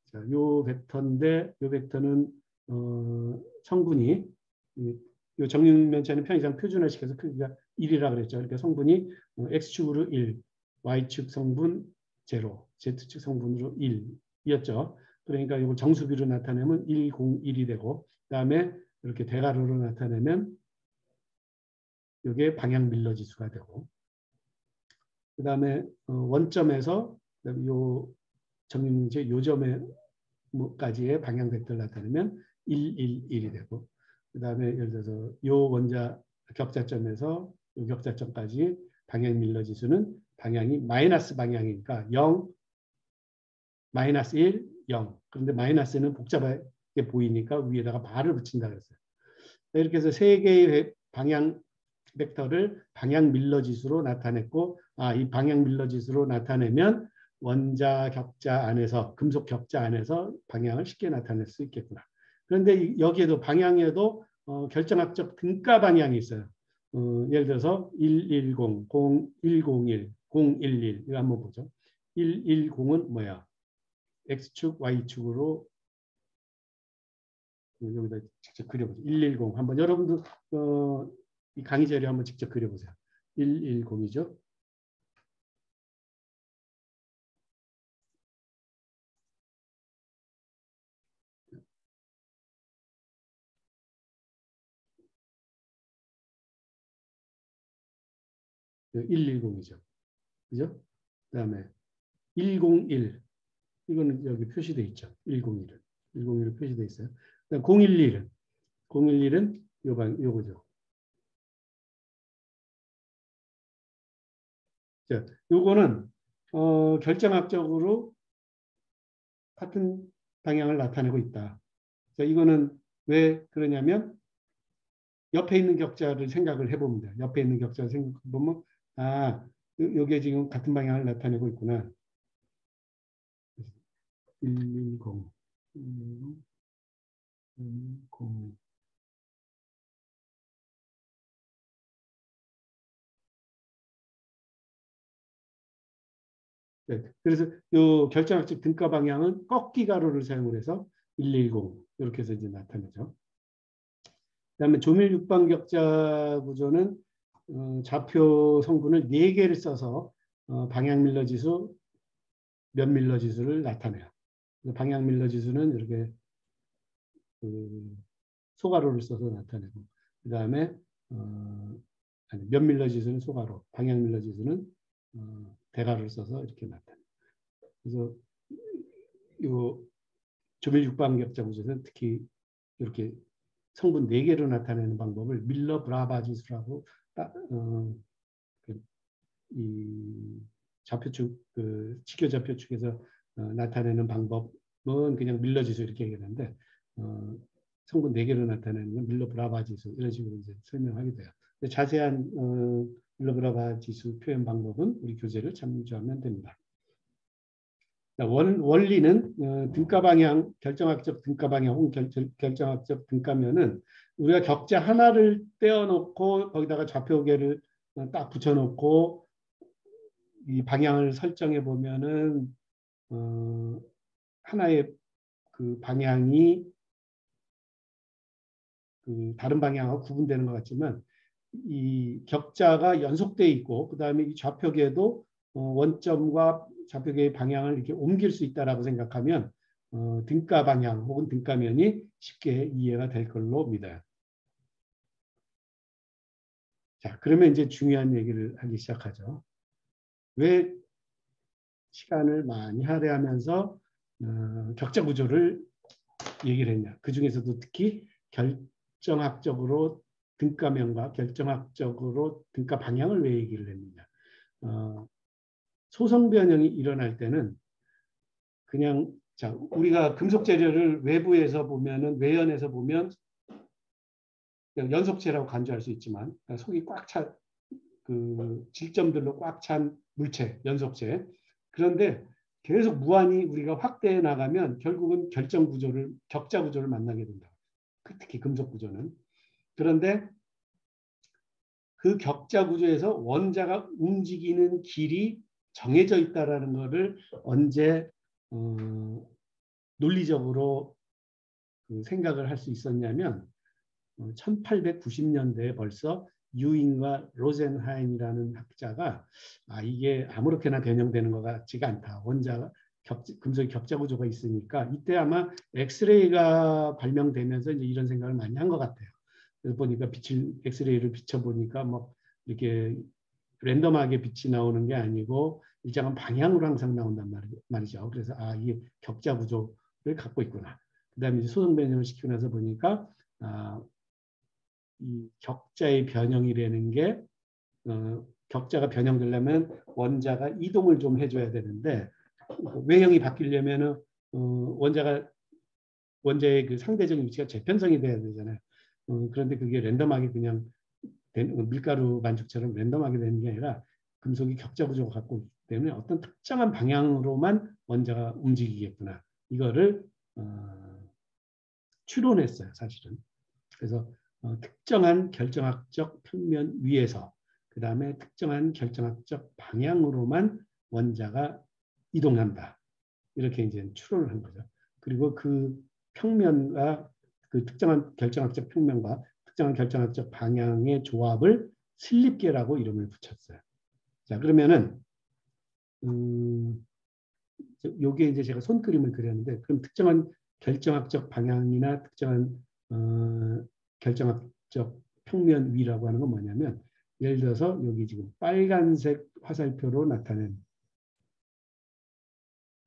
자, 요 벡터인데 요 벡터는 성분이 요 정육면체는 편의상 표준화시켜서 크기가 1이라 그랬죠. 그러니까 성분이 X축으로 1, Y축 성분 0, Z축 성분으로 1이었죠. 그러니까 이걸 정수비로 나타내면 101이 되고 그다음에 이렇게 대괄호로 나타내면 이게 방향 밀러 지수가 되고 그다음에 원점에서 요 정육면체 요 점에까지의 방향 벡터를 나타내면 111이 되고 그다음에 예를 들어서 요 원자 격자점에서 요 격자점까지 방향 밀러 지수는 방향이 마이너스 방향이니까 0, 마이너스 1, 0. 그런데 마이너스는 복잡하게 보이니까 위에다가 말을 붙인다 그랬어요. 이렇게 해서 세 개의 방향 벡터를 방향 밀러 지수로 나타냈고 이 방향 밀러 지수로 나타내면 원자 격자 안에서 금속 격자 안에서 방향을 쉽게 나타낼 수 있겠구나. 그런데 여기에도 방향에도 결정학적 등가 방향이 있어요. 예를 들어서 110, 0101, 011 이거 한번 보죠. 110은 뭐야? X축, Y축으로 여기다 직접 그려보죠. 110 한번 여러분도 이 강의 자료 한번 직접 그려보세요. 110이죠. 그 110이죠. 그죠? 그다음에 101 이거는 여기 표시되어 있죠. 101은 101로 표시되어 있어요. 그다음 011은 요거죠. 자, 요거는 결정학적으로 같은 방향을 나타내고 있다. 자, 이거는 왜 그러냐면 옆에 있는 격자를 생각을 해봅니다. 옆에 있는 격자를 생각해보면 아, 요게 지금 같은 방향을 나타내고 있구나. 110, 110, 110. 네, 그래서 요 결정학적 등가 방향은 꺾기 가로를 사용을 해서 110 이렇게 해서 이제 나타내죠. 그다음에 조밀 육방격자 구조는 좌표 성분을 4개를 써서 방향 밀러 지수, 면 밀러 지수를 나타내요. 방향 밀러 지수는 이렇게 소가로를 써서 나타내고 그다음에 면 밀러 지수는 소가로, 방향 밀러 지수는 대가로를 써서 이렇게 나타내요. 그래서 요 조밀 육방격자 구조는 특히 이렇게 성분 4개로 나타내는 방법을 밀러 브라바 지수라고 이 좌표축 직교 좌표축에서 나타내는 방법은 그냥 밀러 지수 이렇게 얘기하는데 성분 4개로 나타내는 건 밀러 브라바 지수 이런 식으로 이제 설명하게 돼요. 자세한 밀러 브라바 지수 표현 방법은 우리 교재를 참조하면 됩니다. 원리는 등가 방향, 결정학적 등가 방향 혹은 결정학적 등가면은 우리가 격자 하나를 떼어놓고 거기다가 좌표계를 딱 붙여놓고 이 방향을 설정해 보면은 하나의 그 방향이 그 다른 방향하고 구분되는 것 같지만 이 격자가 연속돼 있고 그 다음에 이 좌표계도 원점과 좌표계의 방향을 이렇게 옮길 수 있다라고 생각하면 등가 방향 혹은 등가면이 쉽게 이해가 될 걸로 믿어요. 자, 그러면 이제 중요한 얘기를 하기 시작하죠. 왜 시간을 많이 할애하면서 격자 구조를 얘기를 했냐. 그 중에서도 특히 결정학적으로 등가면과 결정학적으로 등가 방향을 왜 얘기를 했느냐. 소성 변형이 일어날 때는 그냥 자 우리가 금속 재료를 외부에서 보면은 외연에서 보면 연속체라고 간주할 수 있지만 속이 꽉 찬 그 질점들로 꽉 찬 물체 연속체 그런데 계속 무한히 우리가 확대해 나가면 결국은 결정 구조를 격자 구조를 만나게 된다. 특히 금속 구조는 그런데 그 격자 구조에서 원자가 움직이는 길이 정해져 있다라는 것을 언제 논리적으로 생각을 할 수 있었냐면 1890년대에 벌써 유잉과 로젠하임이라는 학자가 이게 아무렇게나 변형되는 것 같지가 않다. 원자가 금속의 격자 구조가 있으니까 이때 아마 엑스레이가 발명되면서 이제 이런 생각을 많이 한 것 같아요. 그래서 보니까 엑스레이를 비춰보니까 뭐 이렇게 랜덤하게 빛이 나오는 게 아니고 일정한 방향으로 항상 나온단 말이죠. 그래서 이게 격자 구조를 갖고 있구나. 그다음에 소성 변형을 시키고 나서 보니까 이 격자의 변형이라는 게 격자가 변형되려면 원자가 이동을 좀 해줘야 되는데 외형이 바뀌려면은 원자의 그 상대적인 위치가 재편성이 돼야 되잖아요. 그런데 그게 랜덤하게 그냥 밀가루 반죽처럼 랜덤하게 되는 게 아니라 금속이 격자 구조가 갖고 있기 때문에 어떤 특정한 방향으로만 원자가 움직이겠구나. 이거를 추론했어요, 사실은. 그래서 특정한 결정학적 평면 위에서 그 다음에 특정한 결정학적 방향으로만 원자가 이동한다. 이렇게 이제 추론을 한 거죠. 그리고 그 평면과 그 특정한 결정학적 평면과 특정한 결정학적 방향의 조합을 슬립계라고 이름을 붙였어요. 자, 그러면은 요게 이제 제가 손그림을 그렸는데 그럼 특정한 결정학적 방향이나 특정한 결정학적 평면 위라고 하는 건 뭐냐면 예를 들어서 여기 지금 빨간색 화살표로 나타낸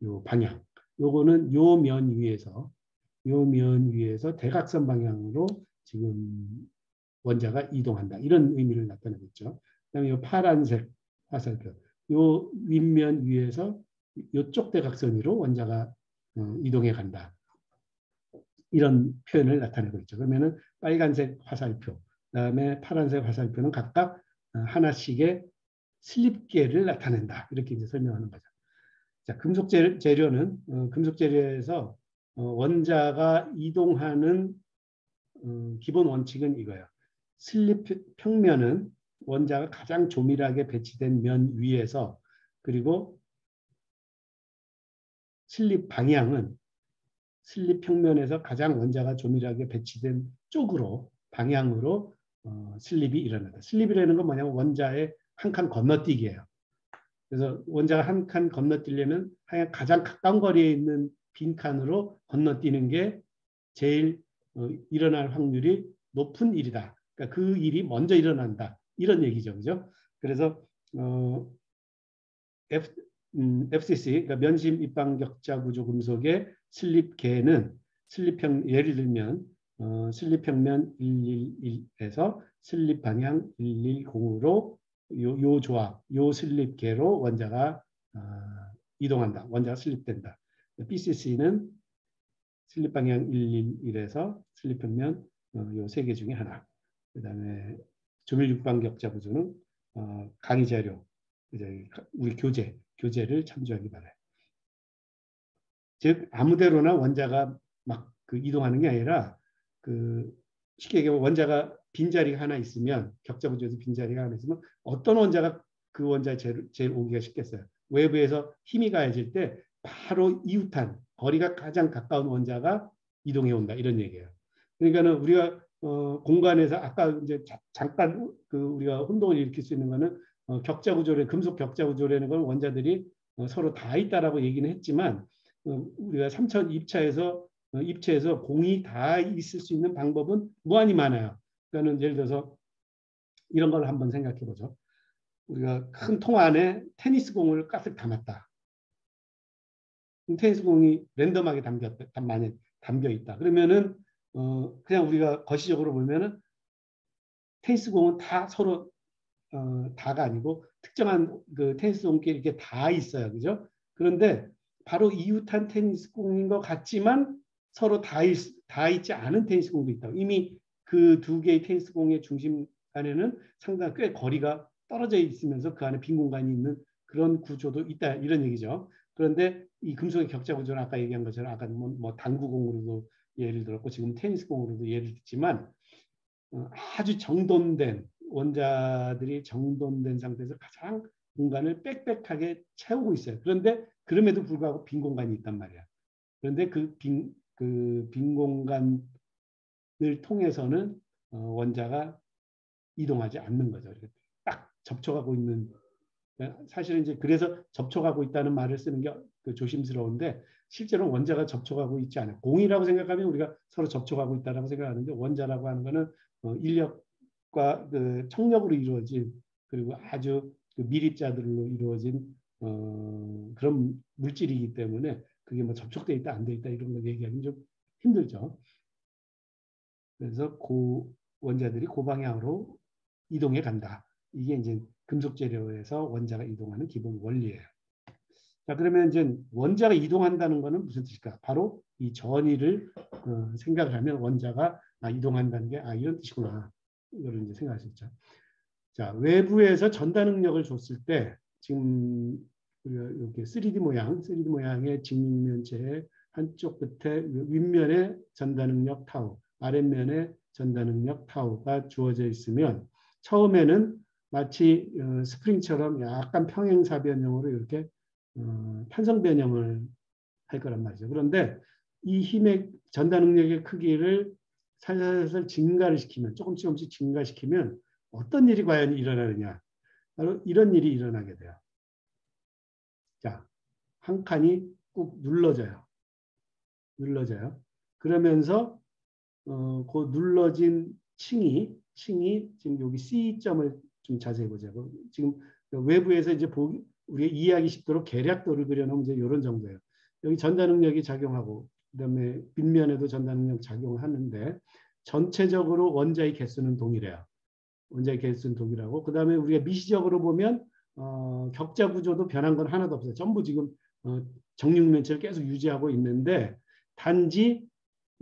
요 방향 요거는 요 면 위에서 대각선 방향으로 지금 원자가 이동한다. 이런 의미를 나타내겠죠. 그다음에 이 파란색 화살표, 요 윗면 위에서 이쪽 대각선 위로 원자가 이동해 간다. 이런 표현을 나타내고 있죠. 그러면은 빨간색 화살표, 그다음에 파란색 화살표는 각각 하나씩의 슬립계를 나타낸다. 이렇게 이제 설명하는 거죠. 자, 금속 재료는 금속 재료에서 원자가 이동하는 기본 원칙은 이거예요. 슬립 평면은 원자가 가장 조밀하게 배치된 면 위에서 그리고 슬립 방향은 슬립 평면에서 가장 원자가 조밀하게 배치된 쪽으로 방향으로 슬립이 일어난다. 슬립이라는 건 뭐냐면 원자의 한 칸 건너뛰기예요. 그래서 원자가 한 칸 건너뛰려면 가장 가까운 거리에 있는 빈 칸으로 건너뛰는 게 제일 일어날 확률이 높은 일이다. 그러니까 그 일이 먼저 일어난다. 이런 얘기죠. 그죠? 그래서 FCC, 그러니까 면심 입방 격자 구조 금속의 슬립계는 예를 들면 슬립평면 111에서 슬립 방향 110으로 요 조합, 요 슬립계로 원자가 이동한다. 원자가 슬립된다. BCC는 슬립 방향 111에서 슬립평면 요 세 개 중에 하나. 그다음에 조밀 육방 격자 구조는 강의 자료, 이제 우리 교재를 참조하기 바라요. 즉 아무데로나 원자가 막 그 이동하는 게 아니라 그 쉽게 얘기하면 원자가 빈자리가 하나 있으면 격자 구조에서 빈자리가 하나 있으면 어떤 원자가 그 원자에 제일 오기가 쉽겠어요. 외부에서 힘이 가해질 때 바로 이웃한 거리가 가장 가까운 원자가 이동해 온다 이런 얘기예요. 그러니까는 우리가 공간에서 아까 이제 잠깐 그 우리가 혼동을 일으킬 수 있는 거는 격자 구조래 금속 격자 구조라는 건 원자들이 서로 다 있다라고 얘기는 했지만 우리가 3차 입체에서 공이 다 있을 수 있는 방법은 무한히 많아요. 그러니까 예를 들어서 이런 걸 한번 생각해 보죠. 우리가 큰 통 안에 테니스 공을 가득 담았다. 테니스 공이 랜덤하게 담겨 있다. 그러면은 그냥 우리가 거시적으로 보면은 테니스 공은 다 서로 다가 아니고 특정한 그 테니스 공끼리 이렇게 다 있어요. 그죠? 그런데 바로 이웃한 테니스 공인 것 같지만 서로 다 있지 않은 테니스 공도 있다. 이미 그 두 개의 테니스 공의 중심 안에는 상당히 꽤 거리가 떨어져 있으면서 그 안에 빈 공간이 있는 그런 구조도 있다. 이런 얘기죠. 그런데 이 금속의 격자 구조는 아까 얘기한 것처럼 아까 뭐 당구공으로도 예를 들었고 지금 테니스 공으로도 예를 들지만 아주 정돈된 원자들이 정돈된 상태에서 가장 공간을 빽빽하게 채우고 있어요. 그런데 그럼에도 불구하고 빈 공간이 있단 말이야. 그런데 그 빈 공간을 통해서는 원자가 이동하지 않는 거죠. 딱 접촉하고 있는 사실은 이제 그래서 접촉하고 있다는 말을 쓰는 게 조심스러운데 실제로 원자가 접촉하고 있지 않아요. 공이라고 생각하면 우리가 서로 접촉하고 있다라고 생각하는데 원자라고 하는 거는 인력과 그 청력으로 이루어진 그리고 아주 그 밀입자들로 이루어진 그런 물질이기 때문에 그게 뭐 접촉돼 있다 안 돼 있다 이런 걸 얘기하기는 좀 힘들죠. 그래서 원자들이 방향으로 이동해 간다. 이게 이제 금속 재료에서 원자가 이동하는 기본 원리예요. 자, 그러면 이제 원자가 이동한다는 것은 무슨 뜻일까? 바로 이 전위를 생각을 하면 원자가 이동한다는 게 이런 뜻이구나. 이걸 이제 생각할 수 있죠. 자, 외부에서 전달 능력을 줬을 때 지금 이렇게 3D 모양의 직면체의 한쪽 끝에 윗면에 전달 능력 타우, 아랫면에 전달 능력 타우가 주어져 있으면 처음에는 마치 스프링처럼 약간 평행사 변형으로 이렇게 탄성 변형을 할 거란 말이죠. 그런데 이 힘의 전달 능력의 크기를 살살 증가를 시키면 조금씩 증가시키면 어떤 일이 과연 일어나느냐. 바로 이런 일이 일어나게 돼요. 자, 한 칸이 꾹 눌러져요. 그러면서 그 눌러진 층이 지금 여기 C점을 좀 자세히 보자고. 지금 외부에서 이제 우리가 이해하기 쉽도록 계략도를 그려놓으면 이제 이런 정도예요. 여기 전달 능력이 작용하고 그다음에 빗면에도 전달 능력 작용하는데 전체적으로 원자의 개수는 동일해요. 원자의 개수는 동일하고 그다음에 우리가 미시적으로 보면 격자 구조도 변한 건 하나도 없어요. 전부 지금 정육면체를 계속 유지하고 있는데 단지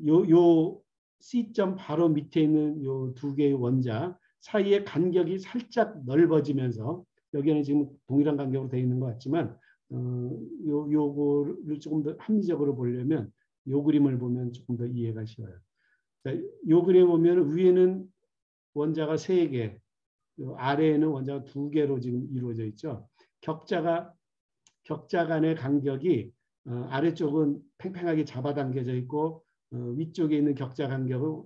요 C점 바로 밑에 있는 요 두 개의 원자 사이의 간격이 살짝 넓어지면서 여기는 지금 동일한 간격으로 되어 있는 것 같지만 요거를 조금 더 합리적으로 보려면 요 그림을 보면 조금 더 이해가 쉬워요. 자, 요 그림 보면 위에는 원자가 3개, 아래에는 원자가 2개로 지금 이루어져 있죠. 격자 간의 간격이 아래쪽은 팽팽하게 잡아당겨져 있고 위쪽에 있는 격자 간격은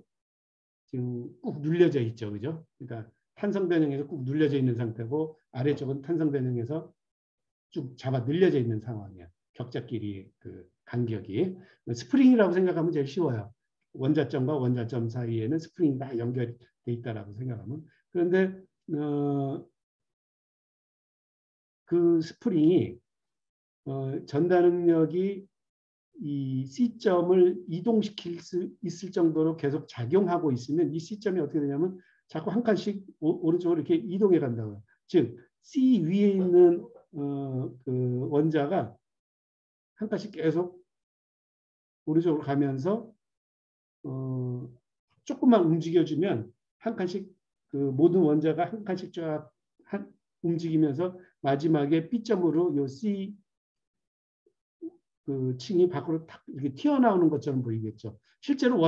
지금 꾹 눌려져 있죠. 그죠? 그러니까 탄성 변형에서 꾹 눌려져 있는 상태고 아래쪽은 탄성 변형에서 쭉 잡아 늘려져 있는 상황이에요. 격자끼리 그 간격이. 스프링이라고 생각하면 제일 쉬워요. 원자점과 원자점 사이에는 스프링이 다 연결돼 있다라고 생각하면. 그런데 그 스프링이 전달 능력이 이 C점을 이동시킬 수 있을 정도로 계속 작용하고 있으면 이 C점이 어떻게 되냐면 자꾸 한 칸씩 오른쪽으로 이렇게 이동해 간다고요. 즉 C 위에 있는 그 원자가 한 칸씩 계속 오른쪽으로 가면서 조금만 움직여주면 한 칸씩 그 모든 원자가 한 칸씩 쫙 움직이면서 마지막에 B점으로 요 C 그 층이 밖으로 탁 이렇게 튀어나오는 것처럼 보이겠죠. 실제로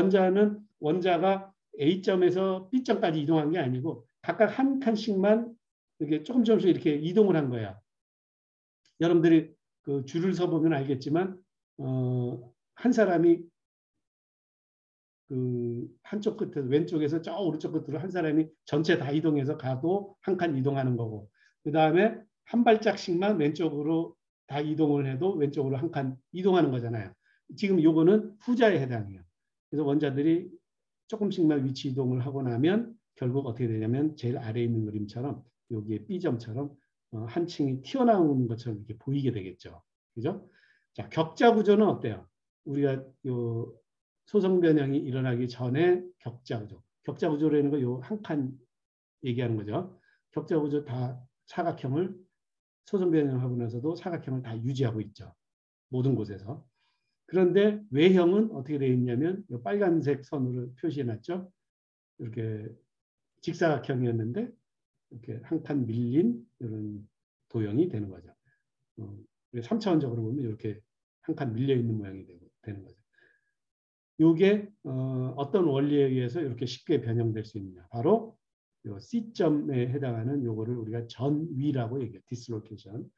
원자가 A점에서 B점까지 이동한 게 아니고 각각 한 칸씩만 이렇게 조금씩 이렇게 이동을 한 거야. 여러분들이 그 줄을 서 보면 알겠지만 한 사람이 그 한쪽 끝에서 왼쪽에서 저 오른쪽 끝으로 한 사람이 전체 다 이동해서 가도 한 칸 이동하는 거고 그 다음에 한 발짝씩만 왼쪽으로 다 이동을 해도 왼쪽으로 한 칸 이동하는 거잖아요. 지금 요거는 후자에 해당해요. 그래서 원자들이 조금씩만 위치 이동을 하고 나면 결국 어떻게 되냐면 제일 아래에 있는 그림처럼 여기에 B점처럼 한 층이 튀어나오는 것처럼 이렇게 보이게 되겠죠. 그죠? 자, 격자 구조는 어때요? 우리가 요 소성 변형이 일어나기 전에 격자 구조. 격자 구조라는 거 요 한 칸 얘기하는 거죠. 격자 구조 다 사각형을 소성 변형하고 나서도 사각형을 다 유지하고 있죠. 모든 곳에서. 그런데 외형은 어떻게 되어 있냐면 이 빨간색 선으로 표시해 놨죠. 이렇게 직사각형이었는데 이렇게 한 칸 밀린 이런 도형이 되는 거죠. 3차원적으로 보면 이렇게 한 칸 밀려 있는 모양이 되는 거죠. 이게 어떤 원리에 의해서 이렇게 쉽게 변형될 수 있느냐. 바로 요 C점에 해당하는 요거를 우리가 전위라고 얘기해요. 디스로케이션.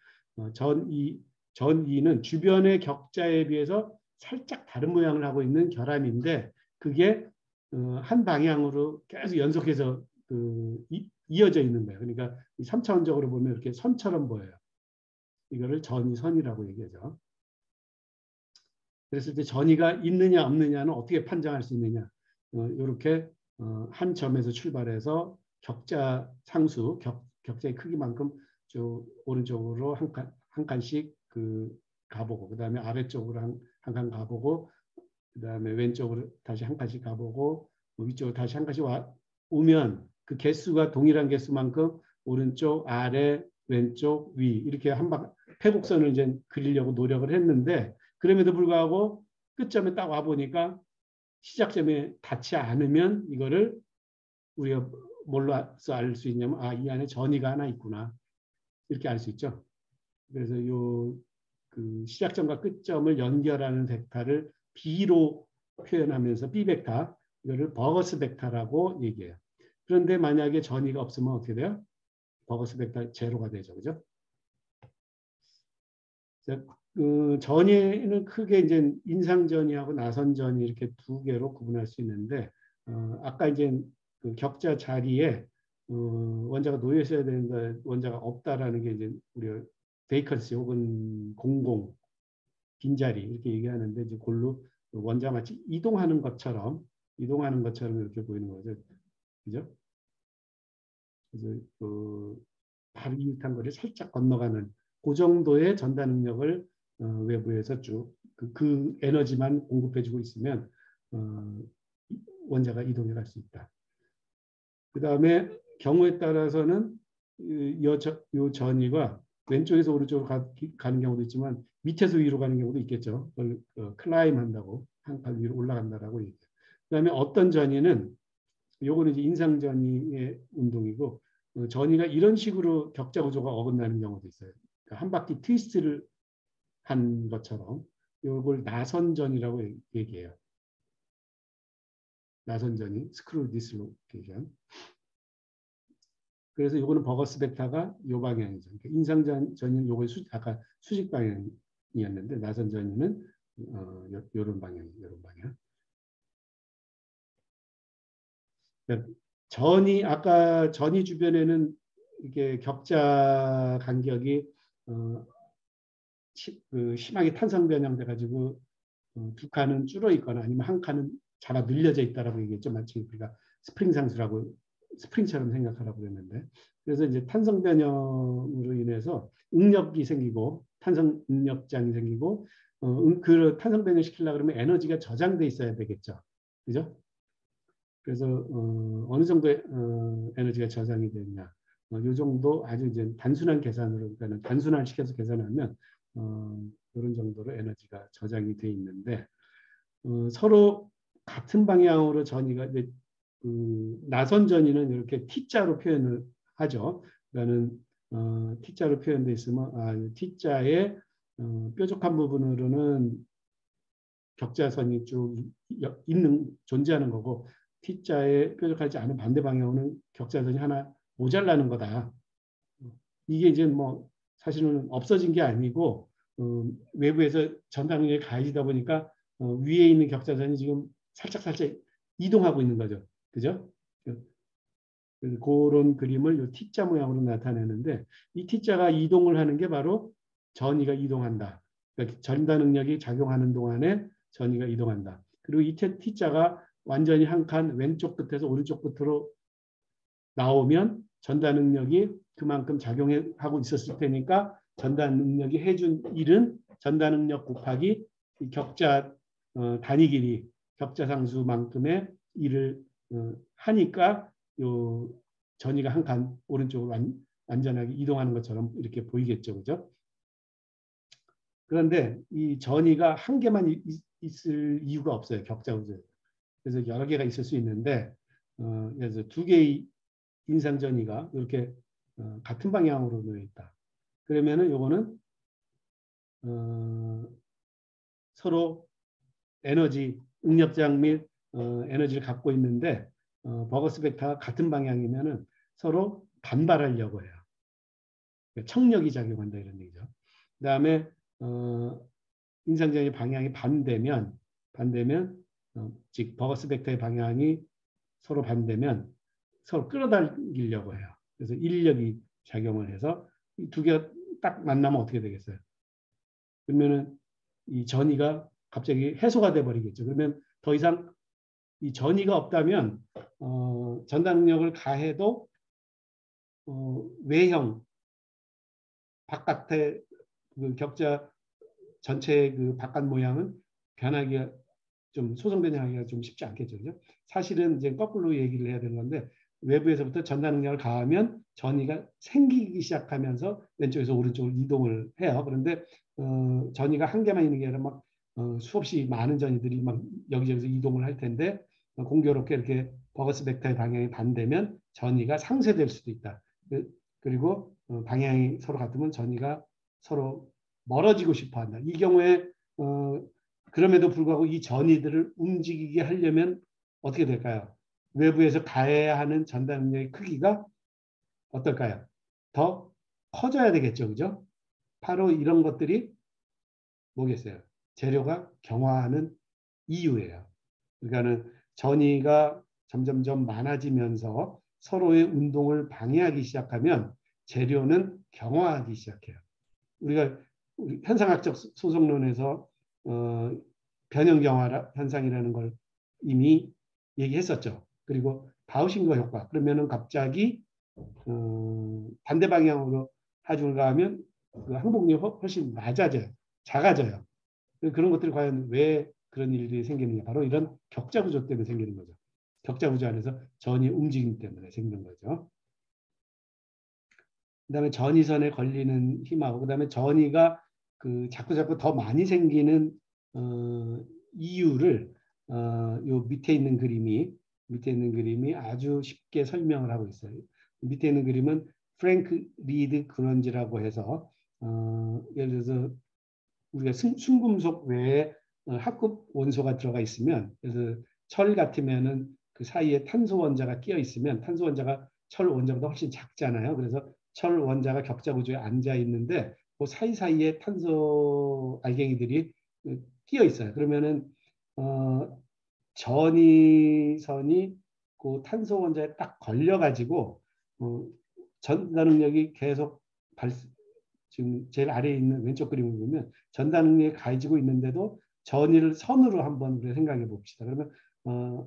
전위는 주변의 격자에 비해서 살짝 다른 모양을 하고 있는 결함인데 그게 한 방향으로 계속 연속해서 이어져 있는 거예요. 그러니까 3차원적으로 보면 이렇게 선처럼 보여요. 이거를 전위선이라고 얘기하죠. 그랬을 때 전이가 있느냐 없느냐는 어떻게 판정할 수 있느냐. 이렇게 한 점에서 출발해서 격자 상수, 격자의 크기만큼 오른쪽으로 한 칸씩 가보고, 그 다음에 아래쪽으로 한 칸 가보고, 그 다음에 왼쪽으로 다시 한 칸씩 가보고, 위쪽으로 다시 한 칸씩 오면 그 개수가 동일한 개수만큼 오른쪽, 아래, 왼쪽, 위 이렇게 패곡선을 이제 그리려고 노력을 했는데 그럼에도 불구하고 끝점에 딱 와보니까 시작점에 닿지 않으면 이거를 우리가 뭘로 알 수 있냐면 이 안에 전이가 하나 있구나 이렇게 알 수 있죠. 그래서 그 시작점과 끝점을 연결하는 벡터를 B로 표현하면서 B 벡터 이거를 버거스 벡터라고 얘기해요. 그런데 만약에 전이가 없으면 어떻게 돼요? 버거스 벡터 제로가 되죠. 그죠? 그 전이는 크게 이제 인상전이하고 나선전이 이렇게 두 개로 구분할 수 있는데, 아까 이제 그 격자 자리에 원자가 놓여 있어야 되는데 원자가 없다라는 게 이제 우리가 베이컨시 혹은 공공 빈자리 이렇게 얘기하는데, 이제 골로 원자 마치 이동하는 것처럼 이렇게 보이는 거죠. 그죠? 그래서 그 바로 이웃한 거를 살짝 건너가는 그 정도의 전달 능력을 외부에서 쭉 그 에너지만 공급해주고 있으면 원자가 이동해 갈 수 있다. 그 다음에 경우에 따라서는 요 전이가 왼쪽에서 오른쪽으로 가는 경우도 있지만 밑에서 위로 가는 경우도 있겠죠. 그걸 클라임 한다고, 한 칸 위로 올라간다라고 얘기해요. 그 다음에 어떤 전이는, 요거는 이제 인상전이의 운동이고, 전이가 이런 식으로 격자 구조가 어긋나는 경우도 있어요. 그러니까 한 바퀴 트위스트를 한 것처럼 요걸 나선전이라고 얘기해요. 나선전이 스크루 디슬로케이션. 그래서 요거는 버거스 벡터가 요 방향이죠. 그러니까 인상전이는 요거 아까 수직 방향이었는데 나선전이는 요런 방향이에요. 요런 방향. 그러니까 아까 전이 주변에는 이게 격자 간격이 심하게 탄성 변형돼 가지고 두 칸은 줄어 있거나 아니면 한 칸은 잡아 늘려져 있다라고 얘기했죠. 마치 우리가 스프링 상수라고 스프링처럼 생각하라고 그랬는데, 그래서 이제 탄성 변형으로 인해서 응력이 생기고 탄성 응력장이 생기고 그 탄성 변형 시키려고 그러면 에너지가 저장돼 있어야 되겠죠. 그죠? 그래서 어느 정도의 에너지가 저장이 되느냐, 이 정도 아주 이제 단순한 계산으로, 그러니까 단순화 시켜서 계산하면 이런 정도로 에너지가 저장이 돼 있는데, 서로 같은 방향으로 전이가 이제 나선 전이는 이렇게 T자로 표현을 하죠. 그러니까는 T자로 표현돼 있으면 T자의 뾰족한 부분으로는 격자선이 쭉 존재하는 거고, T자에 뾰족하지 않은 반대 방향으로는 격자선이 하나 모자라는 거다. 이게 이제 뭐 사실은 없어진 게 아니고 외부에서 전달 능력이 가해지다 보니까 위에 있는 격자선이 지금 살짝 이동하고 있는 거죠. 그죠? 그런 그림을 이 T자 모양으로 나타내는데, 이 T자가 이동을 하는 게 바로 전이가 이동한다. 그러니까 전달 능력이 작용하는 동안에 전이가 이동한다. 그리고 이 T자가 완전히 한 칸 왼쪽 끝에서 오른쪽 끝으로 나오면 전달 능력이 그만큼 작용하고 있었을 테니까 전달 능력이 해준 일은 전달 능력 곱하기 격자 단위 길이 격자 상수만큼의 일을 하니까 요 전이가 한 칸 오른쪽으로 완전하게 이동하는 것처럼 이렇게 보이겠죠. 그죠? 그런데 이 전이가 한 개만 있을 이유가 없어요. 격자 구조에. 그래서 여러 개가 있을 수 있는데 그래서 두 개의 인상전이가 이렇게 같은 방향으로 놓여 있다. 그러면은 요거는 서로 에너지 응력장 및 에너지를 갖고 있는데 버거스 벡터가 같은 방향이면은 서로 반발하려고 해요. 청력이 작용한다 이런 얘기죠. 그다음에 인상전의 방향이 반대면 즉 버거스 벡터의 방향이 서로 반대면 서로 끌어당기려고 해요. 그래서 인력이 작용을 해서 이 두 개가 딱 만나면 어떻게 되겠어요? 그러면은 이 전이가 갑자기 해소가 돼 버리겠죠. 그러면 더 이상 이 전이가 없다면 전달력을 가해도 외형 바깥의 그 격자 전체의 그 바깥 모양은 변하기가 좀 소송 변형하기가 좀 쉽지 않겠죠. 그죠? 사실은 이제 거꾸로 얘기를 해야 되는 건데, 외부에서부터 전달 능력을 가하면 전이가 생기기 시작하면서 왼쪽에서 오른쪽으로 이동을 해요. 그런데 전이가 한 개만 있는 게 아니라 막 수없이 많은 전이들이 막 여기저기서 이동을 할 텐데, 공교롭게 이렇게 버거스 벡터의 방향이 반대면 전이가 상쇄될 수도 있다. 그리고 방향이 서로 같으면 전이가 서로 멀어지고 싶어한다. 이 경우에 그럼에도 불구하고 이 전이들을 움직이게 하려면 어떻게 될까요? 외부에서 가해야 하는 전달 능력의 크기가 어떨까요? 더 커져야 되겠죠. 그죠? 바로 이런 것들이 뭐겠어요? 재료가 경화하는 이유예요. 그러니까는 전이가 점점점 많아지면서 서로의 운동을 방해하기 시작하면 재료는 경화하기 시작해요. 우리가 현상학적 소송론에서 변형 경화 현상이라는 걸 이미 얘기했었죠. 그리고 바우신거 효과. 그러면은 갑자기 반대 방향으로 하중을 가하면 그 항복력이 훨씬 낮아져요. 작아져요. 그런 것들이 과연 왜 그런 일들이 생기느냐. 바로 이런 격자 구조 때문에 생기는 거죠. 격자 구조 안에서 전이 움직임 때문에 생기는 거죠. 그다음에 전이선에 걸리는 힘하고 그다음에 전이가 그 자꾸 더 많이 생기는 이유를 요 밑에 있는 그림이 아주 쉽게 설명을 하고 있어요. 밑에 있는 그림은 프랭크 리드 그런지라고 해서 예를 들어서 우리가 순금속 외에 합급 원소가 들어가 있으면 그래서 철 같으면은 그 사이에 탄소 원자가 끼어 있으면 탄소 원자가 철 원자보다 훨씬 작잖아요. 그래서 철 원자가 격자 구조에 앉아 있는데 그 사이사이에 탄소 알갱이들이 끼어 있어요. 그러면은 전이선이 그 탄소 원자에 딱 걸려 가지고 전달 능력이 계속 지금 제일 아래에 있는 왼쪽 그림을 보면 전달 능력이 가해지고 있는데도 전이를 선으로 한번 우리가 생각해 봅시다. 그러면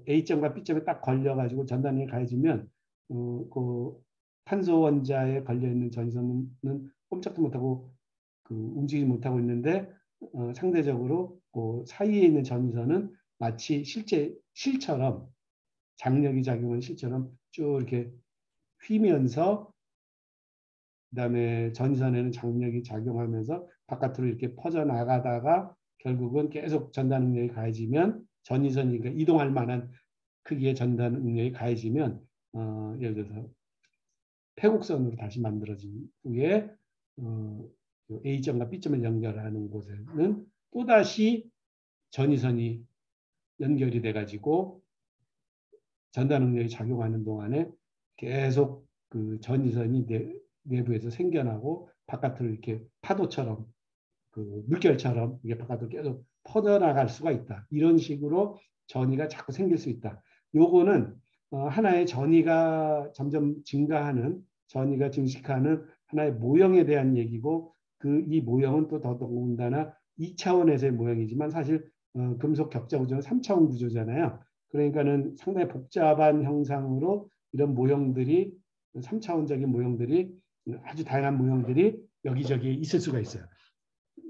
A점과 B점에 딱 걸려가지고 전달 능력이 가해지면 그 탄소 원자에 걸려 있는 전선은 꼼짝도 못하고 그 움직이지 못하고 있는데 상대적으로 그 사이에 있는 전선은 마치 실처럼 장력이 작용한 실처럼 쭉 이렇게 휘면서 그다음에 전선에는 장력이 작용하면서 바깥으로 이렇게 퍼져나가다가 결국은 계속 전달 능력이 가해지면 전이선이 그러니까 이동할 만한 크기의 전달 능력이 가해지면 예를 들어서 패곡선으로 다시 만들어진 후에 A점과 B점을 연결하는 곳에는 또다시 전이선이 연결이 돼가지고 전달 능력이 작용하는 동안에 계속 그 전이선이 내부에서 생겨나고 바깥으로 이렇게 파도처럼 그 물결처럼 이게 바깥으로 계속 퍼져나갈 수가 있다. 이런 식으로 전이가 자꾸 생길 수 있다. 요거는 하나의 전이가 점점 증가하는 전이가 증식하는 하나의 모형에 대한 얘기고 그 이 모형은 또 더더군다나 2차원에서의 모형이지만 사실 금속 격자 구조는 3차원 구조잖아요. 그러니까는 상당히 복잡한 형상으로 이런 모형들이 3차원적인 모형들이 아주 다양한 모형들이 여기저기 있을 수가 있어요.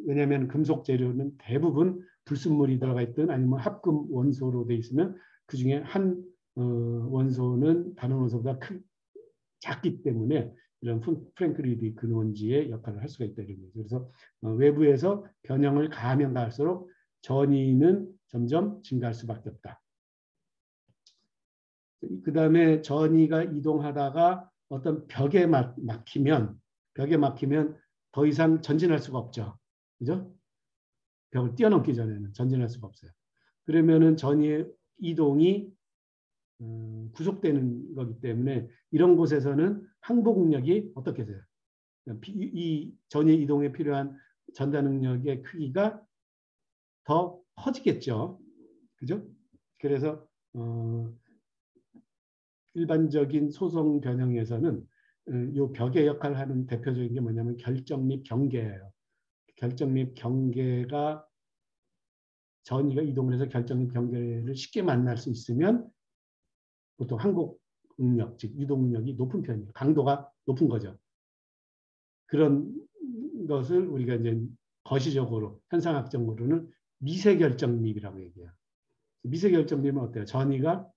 왜냐하면 금속 재료는 대부분 불순물이 들어가 있든 아니면 합금 원소로 돼 있으면 그 중에 한 원소는 다른 원소보다 작기 때문에 이런 프랭크 리드 근원지의 역할을 할 수가 있다 이런 거죠. 그래서 외부에서 변형을 가하면 가할수록 전이는 점점 증가할 수밖에 없다. 그 다음에 전이가 이동하다가 어떤 막히면 더 이상 전진할 수가 없죠. 그죠? 벽을 뛰어넘기 전에는 전진할 수가 없어요. 그러면은 전이의 이동이 구속되는 거기 때문에 이런 곳에서는 항복 능력이 어떻게 돼요? 이 전이 이동에 필요한 전달 능력의 크기가 더 커지겠죠. 그죠? 그래서 일반적인 소송 변형에서는 이 벽의 역할을 하는 대표적인 게 뭐냐면 결정 및 경계예요. 결정 및 경계가 전이가 이동을 해서 결정 및 경계를 쉽게 만날 수 있으면 보통 항복 능력, 즉 유동 능력이 높은 편이에요. 강도가 높은 거죠. 그런 것을 우리가 이제 거시적으로 현상학적으로는 미세결정립이라고 얘기해요. 미세결정립은 어때요? 전이가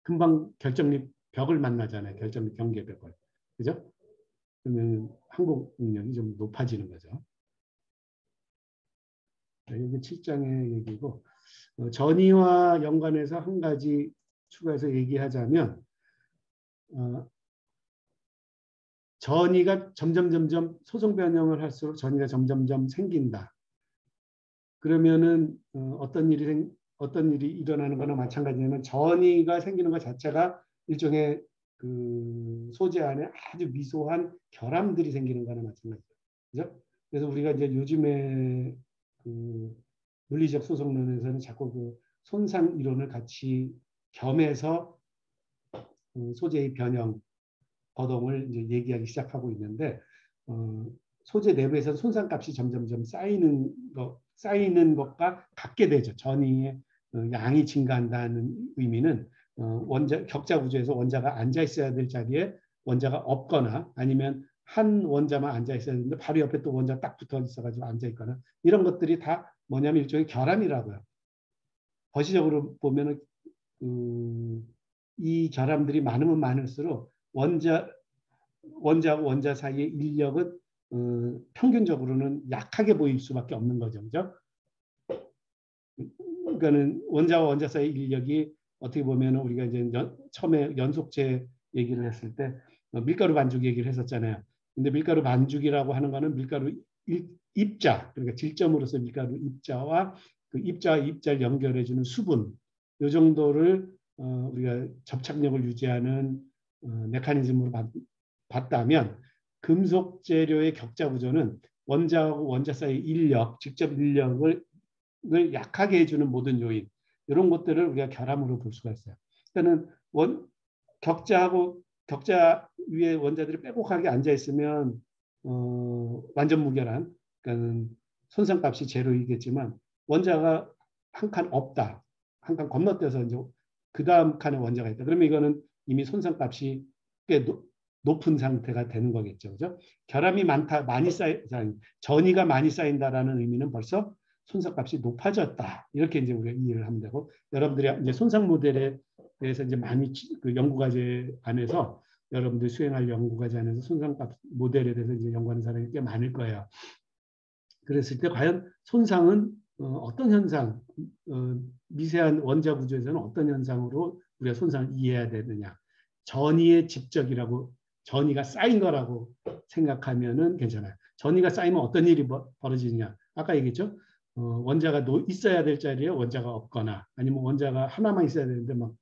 금방 결정립 벽을 만나잖아요. 결정립 경계벽을. 그죠? 그러면 항복 능력이 좀 높아지는 거죠. 여기 7장의 얘기고 전이와 연관해서 한 가지 추가해서 얘기하자면 전이가 점점 소송 변형을 할수록 전이가 점점점 생긴다. 그러면은 어떤 일이 일어나는 거나 마찬가지냐면 전이가 생기는 것 자체가 일종의 그 소재 안에 아주 미소한 결함들이 생기는 거나 마찬가지죠. 그죠? 그래서 우리가 이제 요즘에 그 물리적 소송론에서는 자꾸 그 손상 이론을 같이 겸해서 그 소재의 변형, 거동을 이제 얘기하기 시작하고 있는데 소재 내부에서 손상값이 점점점 쌓이는 것과 같게 되죠. 전이의 양이 증가한다는 의미는 격자 구조에서 원자가 앉아 있어야 될 자리에 원자가 없거나 아니면 한 원자만 앉아 있어야 되는데 바로 옆에 또 원자 딱 붙어 있어가지고 앉아 있거나 이런 것들이 다 뭐냐면 일종의 결함이라고요. 거시적으로 보면은 이 결함들이 많으면 많을수록 원자하고 원자 사이의 인력은 평균적으로는 약하게 보일 수밖에 없는 거죠. 그죠? 그러니까는 원자와 원자 사이의 인력이 어떻게 보면 우리가 이제 처음에 연속체 얘기를 했을 때 밀가루 반죽 얘기를 했었잖아요. 근데 밀가루 반죽이라고 하는 거는 밀가루 입자, 그러니까 질점으로서 밀가루 입자와 그 입자를 연결해주는 수분, 이 정도를 우리가 접착력을 유지하는 메커니즘으로 봤다면 금속 재료의 격자 구조는 원자하고 원자 사이 인력, 직접 인력을 약하게 해주는 모든 요인 이런 것들을 우리가 결함으로 볼 수가 있어요. 그러니까는 격자 위에 원자들이 빼곡하게 앉아 있으면 완전 무결한 그러니까 손상값이 제로이겠지만 원자가 한 칸 없다, 한 칸 건너뛰어서 이제 그 다음 칸에 원자가 있다. 그러면 이거는 이미 손상값이 꽤 높은 상태가 되는 거겠죠, 그죠? 결함이 전이가 많이 쌓인다라는 의미는 벌써 손상값이 높아졌다. 이렇게 이제 우리가 이해를 하면 되고, 여러분들이 이제 손상 모델에 대해서 이제 많이 그 연구과제 안에서 여러분들 수행할 연구과제 안에서 손상값 모델에 대해서 이제 연구하는 사람이 꽤 많을 거예요. 그랬을 때 과연 손상은 어떤 현상, 미세한 원자 구조에서는 어떤 현상으로 우리가 손상을 이해해야 되느냐. 전이의 집적이라고, 전이가 쌓인 거라고 생각하면은 괜찮아요. 전이가 쌓이면 어떤 일이 벌어지느냐. 아까 얘기했죠. 원자가 있어야 될 자리에 원자가 없거나 아니면 원자가 하나만 있어야 되는데 막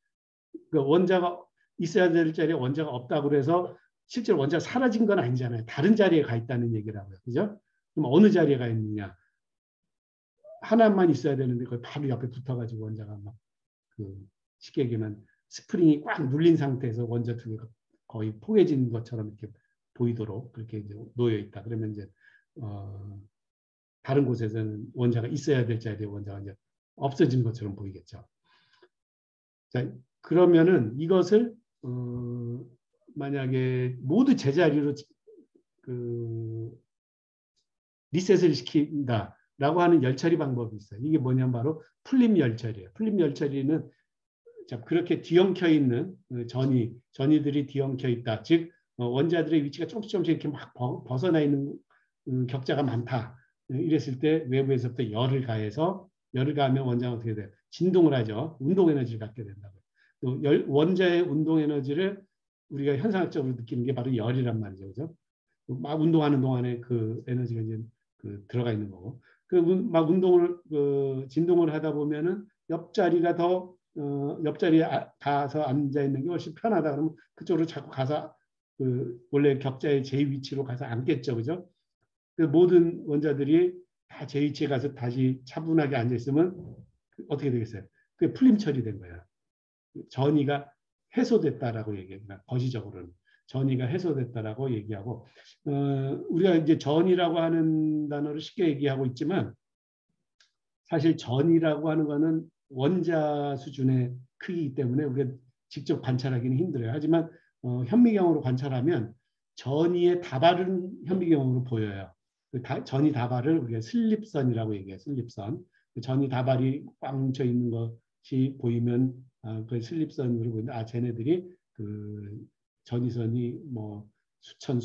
그 원자가 있어야 될 자리에 원자가 없다고 그래서 실제로 원자가 사라진 건 아니잖아요. 다른 자리에 가 있다는 얘기라고요. 그죠? 그럼 어느 자리에 가 있느냐. 하나만 있어야 되는데 거기 바로 옆에 붙어가지고 원자가 막 그 쉽게 얘기하면 스프링이 꽉 눌린 상태에서 원자 두 개가 거의 포개진 것처럼 이렇게 보이도록 그렇게 이제 놓여 있다. 그러면 이제 다른 곳에서는 원자가 있어야 될 자리에 원자가 이제 없어진 것처럼 보이겠죠. 자, 그러면은 이것을 만약에 모두 제자리로 리셋을 시킨다라고 하는 열처리 방법이 있어요. 이게 뭐냐면 바로 풀림 열처리예요. 풀림 열처리는 그렇게 뒤엉켜 있는 전이들이 뒤엉켜 있다. 즉 원자들의 위치가 조금씩 이렇게 막 벗어나 있는 격자가 많다. 이랬을 때 외부에서부터 열을 가하면 원자가 어떻게 돼요? 진동을 하죠. 운동 에너지를 갖게 된다고요. 또 원자의 운동 에너지를 우리가 현상학적으로 느끼는 게 바로 열이란 말이죠. 그죠? 막 운동하는 동안에 그 에너지가 이제 들어가 있는 거고. 막 진동을 하다 보면은 옆자리에 가서 앉아 있는 게 훨씬 편하다. 그러면 그쪽으로 자꾸 가서 원래 격자의 제 위치로 가서 앉겠죠. 그죠? 모든 원자들이 다 제 위치에 가서 다시 차분하게 앉아 있으면 어떻게 되겠어요? 그게 풀림 처리된 거야. 전이가 해소됐다라고 얘기합니다. 거시적으로는. 전이가 해소됐다라고 얘기하고, 우리가 이제 전이라고 하는 단어를 쉽게 얘기하고 있지만, 사실 전이라고 하는 거는 원자 수준의 크기이기 때문에 우리가 직접 관찰하기는 힘들어요. 하지만 현미경으로 관찰하면 전이의 다발은 현미경으로 보여요. 전이 다발을 우리가 슬립선이라고 얘기해요. 슬립선. 전이 다발이 꽉 뭉쳐 있는 것이 보이면 그 슬립선으로 보이는데 쟤네들이 전이선이 뭐 수천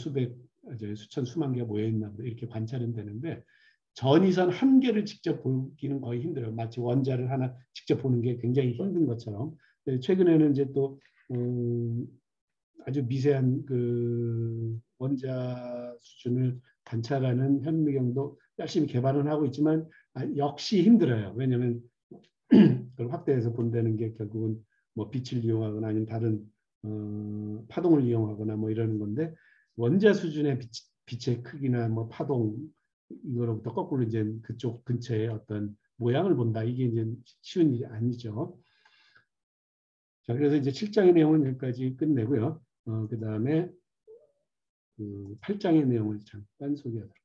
수만 개가 모여 있나 보다 이렇게 관찰은 되는데 전이선 한 개를 직접 보기는 거의 힘들어요. 마치 원자를 하나 직접 보는 게 굉장히 힘든 것처럼. 최근에는 이제 또 아주 미세한 원자 수준을 관찰하는 현미경도 열심히 개발은 하고 있지만 역시 힘들어요. 왜냐하면 그걸 확대해서 본다는 게 결국은 뭐 빛을 이용하거나 아니면 다른 파동을 이용하거나 뭐 이러는 건데 원자 수준의 빛의 크기나 뭐 파동 이거로부터 거꾸로 이제 그쪽 근처에 어떤 모양을 본다. 이게 이제 쉬운 일이 아니죠. 자, 그래서 이제 7장의 내용은 여기까지 끝내고요. 그다음에 그 8장의 내용을 잠깐 소개하도록 하죠.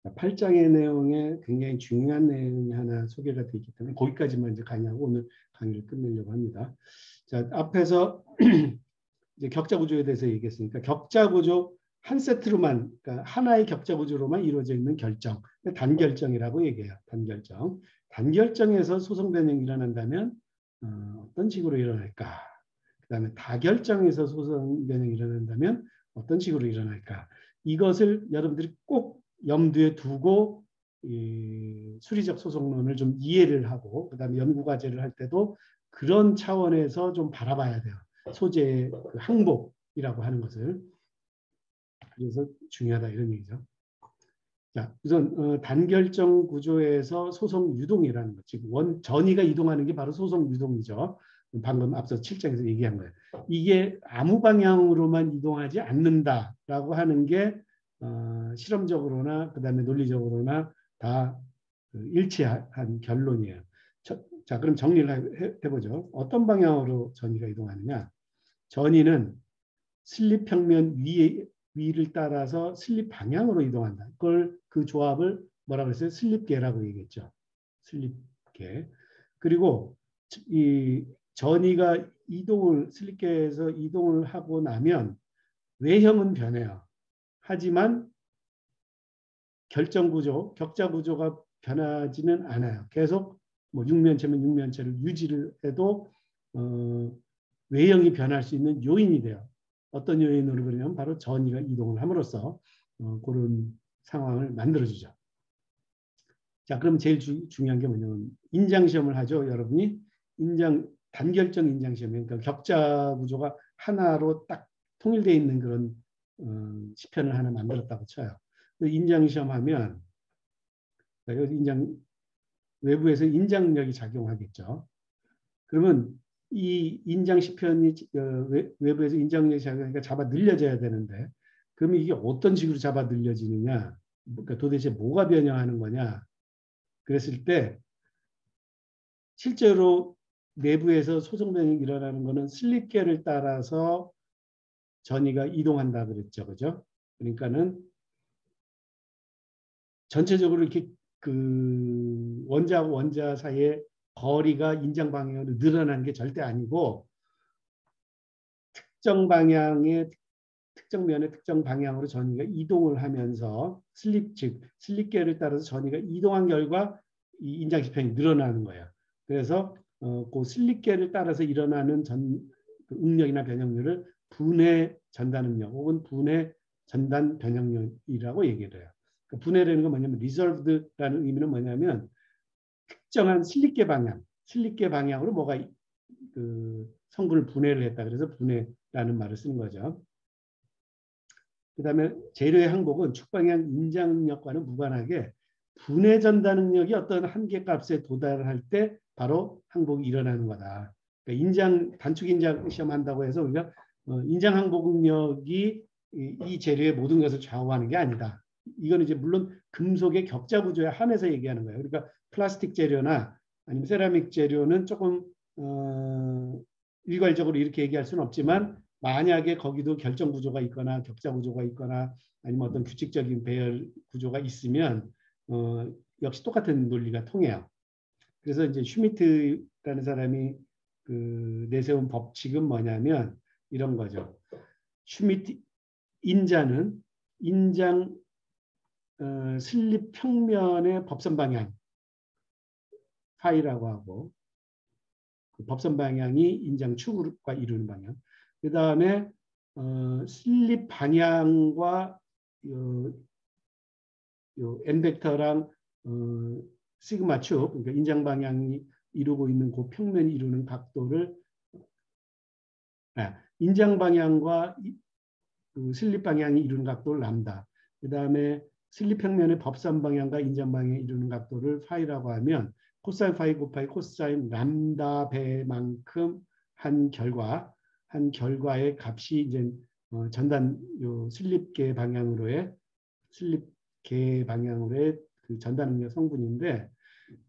8장의 내용에 굉장히 중요한 내용이 하나 소개가 되어 있기 때문에 거기까지만 이제 강의하고 오늘 강의를 끝내려고 합니다. 자, 앞에서 이제 격자 구조에 대해서 얘기했으니까 격자 구조 한 세트로만, 그러니까 하나의 격자 구조로만 이루어져 있는 결정, 단결정이라고 얘기해요. 단결정. 단결정에서 소송 변형이 일어난다면 어떤 식으로 일어날까? 그다음에 다결정에서 소송 변형이 일어난다면 어떤 식으로 일어날까? 이것을 여러분들이 꼭 염두에 두고 이 수리적 소송론을 좀 이해를 하고 그다음에 연구 과제를 할 때도 그런 차원에서 좀 바라봐야 돼요. 소재의 그 항복이라고 하는 것을. 그래서 중요하다 이런 얘기죠. 자, 우선 단결정 구조에서 소송 유동이라는 것, 즉 전이가 이동하는 게 바로 소송 유동이죠. 방금 앞서 7장에서 얘기한 거예요. 이게 아무 방향으로만 이동하지 않는다라고 하는 게 실험적으로나 그다음에 논리적으로나 다 일치한 결론이에요. 자, 그럼 정리를 해보죠. 어떤 방향으로 전이가 이동하느냐? 전이는 슬립 평면 위를 따라서 슬립 방향으로 이동한다. 그걸 그 조합을 뭐라고 했어요? 슬립계라고 얘기했죠. 슬립계. 그리고 이 전이가 슬립계에서 이동을 하고 나면 외형은 변해요. 하지만 결정 구조, 격자 구조가 변하지는 않아요. 계속 뭐 육면체면 육면체를 유지를 해도 외형이 변할 수 있는 요인이 돼요. 어떤 요인으로 그러냐면 바로 전이가 이동을 함으로써 그런 상황을 만들어주죠. 자, 그럼 제일 중요한 게 뭐냐면 인장시험을 하죠. 여러분이 단결정 인장시험, 그러니까 격자 구조가 하나로 딱 통일되어 있는 그런 시편을 하나 만들었다고 쳐요. 인장시험 하면 외부에서 인장력이 작용하겠죠. 그러면 이 인장 시편이 외부에서 인장력이 작용하니까 잡아 늘려져야 되는데 그러면 이게 어떤 식으로 잡아 늘려지느냐? 그러니까 도대체 뭐가 변형하는 거냐? 그랬을 때 실제로 내부에서 소송 변형이 일어나는 거는 슬립계를 따라서 전이가 이동한다 그랬죠. 그죠? 그러니까는 전체적으로 이렇게 그 원자하고 원자 사이에 거리가 인장 방향으로 늘어나는 게 절대 아니고 특정 방향의 특정 면의 특정 방향으로 전이가 이동을 하면서 슬립계를 따라서 전이가 이동한 결과 이 인장시편이 늘어나는 거예요. 그래서 그 슬립계를 따라서 일어나는 그 응력이나 변형률을 분해 전단 응력 혹은 분해 전단 변형률이라고 얘기를 해요. 그 분해라는 건 뭐냐면 reserved라는 의미는 뭐냐면 특정한 슬립계 방향으로 뭐가 그 성분을 분해를 했다. 그래서 분해라는 말을 쓰는 거죠. 그다음에 재료의 항복은 축방향 인장력과는 무관하게 분해 전단 능력이 어떤 한계값에 도달할 때 바로 항복이 일어나는 거다. 그러니까 단축 인장 시험한다고 해서 우리가 인장 항복 능력이 이 재료의 모든 것을 좌우하는 게 아니다. 이건 이제 물론 금속의 격자 구조에 한해서 얘기하는 거예요. 그러니까 플라스틱 재료나 아니면 세라믹 재료는 조금 일괄적으로 이렇게 얘기할 수는 없지만 만약에 거기도 결정 구조가 있거나 격자 구조가 있거나 아니면 어떤 규칙적인 배열 구조가 있으면 역시 똑같은 논리가 통해요. 그래서 이제 슈미트라는 사람이 그 내세운 법칙은 뭐냐면 이런 거죠. 슈미트 인자는 인장 슬립 평면의 법선 방향 파이라고 하고 법선 방향이 인장 축과 이루는 방향. 그 다음에 슬립 방향과 n 벡터랑 시그마 축, 그러니까 인장 방향이 이루고 있는 그 평면이 이루는 각도를 인장 방향과 그 슬립 방향이 이루는 각도를 람다. 그 다음에 슬립 평면의 법선 방향과 인장 방향이 이루는 각도를 파이라고 하면 코사인 파이 곱하기 코사인 람다 배만큼 한 결과의 값이 이제 전단 슬립계 방향으로의 그 전단 응력 성분인데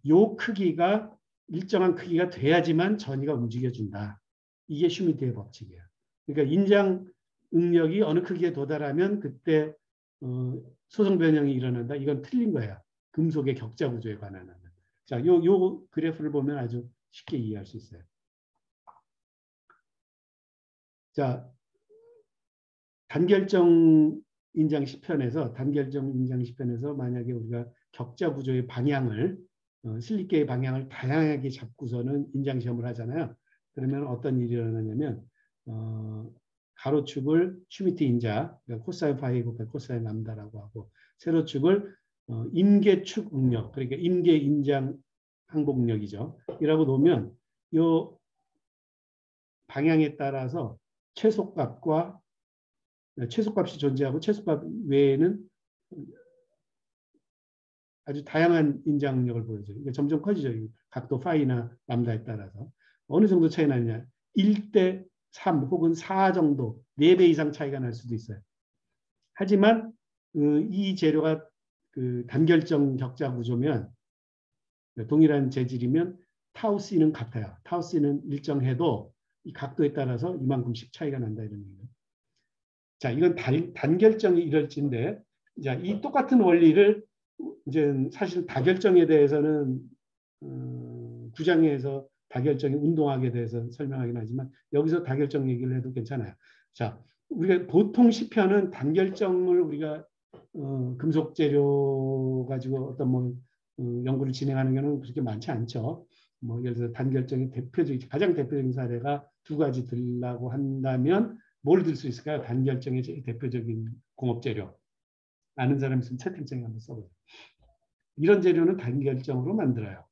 요 크기가 일정한 크기가 돼야지만 전이가 움직여준다. 이게 슈미트의 법칙이에요. 그러니까 인장 응력이 어느 크기에 도달하면 그때 소성 변형이 일어난다. 이건 틀린 거예요. 금속의 격자 구조에 관한. 자, 요 그래프를 보면 아주 쉽게 이해할 수 있어요. 자, 단결정 인장 시편에서 만약에 우리가 격자 구조의 방향을 슬립계의 방향을 다양하게 잡고서는 인장 시험을 하잖아요. 그러면 어떤 일이 일어나냐면 가로축을 슈미트 인자, 그러니까 코사인 파이 곱하기 코사인 람다라고 하고 세로축을 임계축 응력, 그러니까 임계 인장 항복력이죠. 이라고 놓으면 이 방향에 따라서 최소값이 존재하고 최소값 외에는 아주 다양한 인장 응력을 보여줘요. 그러니까 점점 커지죠. 각도 파이나 람다에 따라서. 어느 정도 차이 나느냐. 1대 3 혹은 4 정도 4배 이상 차이가 날 수도 있어요. 하지만 이 재료가 그 단결정 격자 구조면 동일한 재질이면 타우 C는 같아요. 타우 C는 일정해도 이 각도에 따라서 이만큼씩 차이가 난다 이런 얘기예요. 자, 이건 단결정이 이럴지인데, 자, 이 똑같은 원리를 이제 사실 다결정에 대해서는 9장에서 다결정의 운동학에 대해서 설명하긴 하지만 여기서 다결정 얘기를 해도 괜찮아요. 자, 우리가 보통 시편은 단결정을 우리가 금속 재료 가지고 어떤 뭐 연구를 진행하는 경우는 그렇게 많지 않죠. 뭐 예를 들어 단결정의 가장 대표적인 사례가 두 가지 들라고 한다면 뭘 들 수 있을까요? 단결정의 대표적인 공업 재료. 아는 사람 있으면 채팅창에 한번 써보세요. 이런 재료는 단결정으로 만들어요.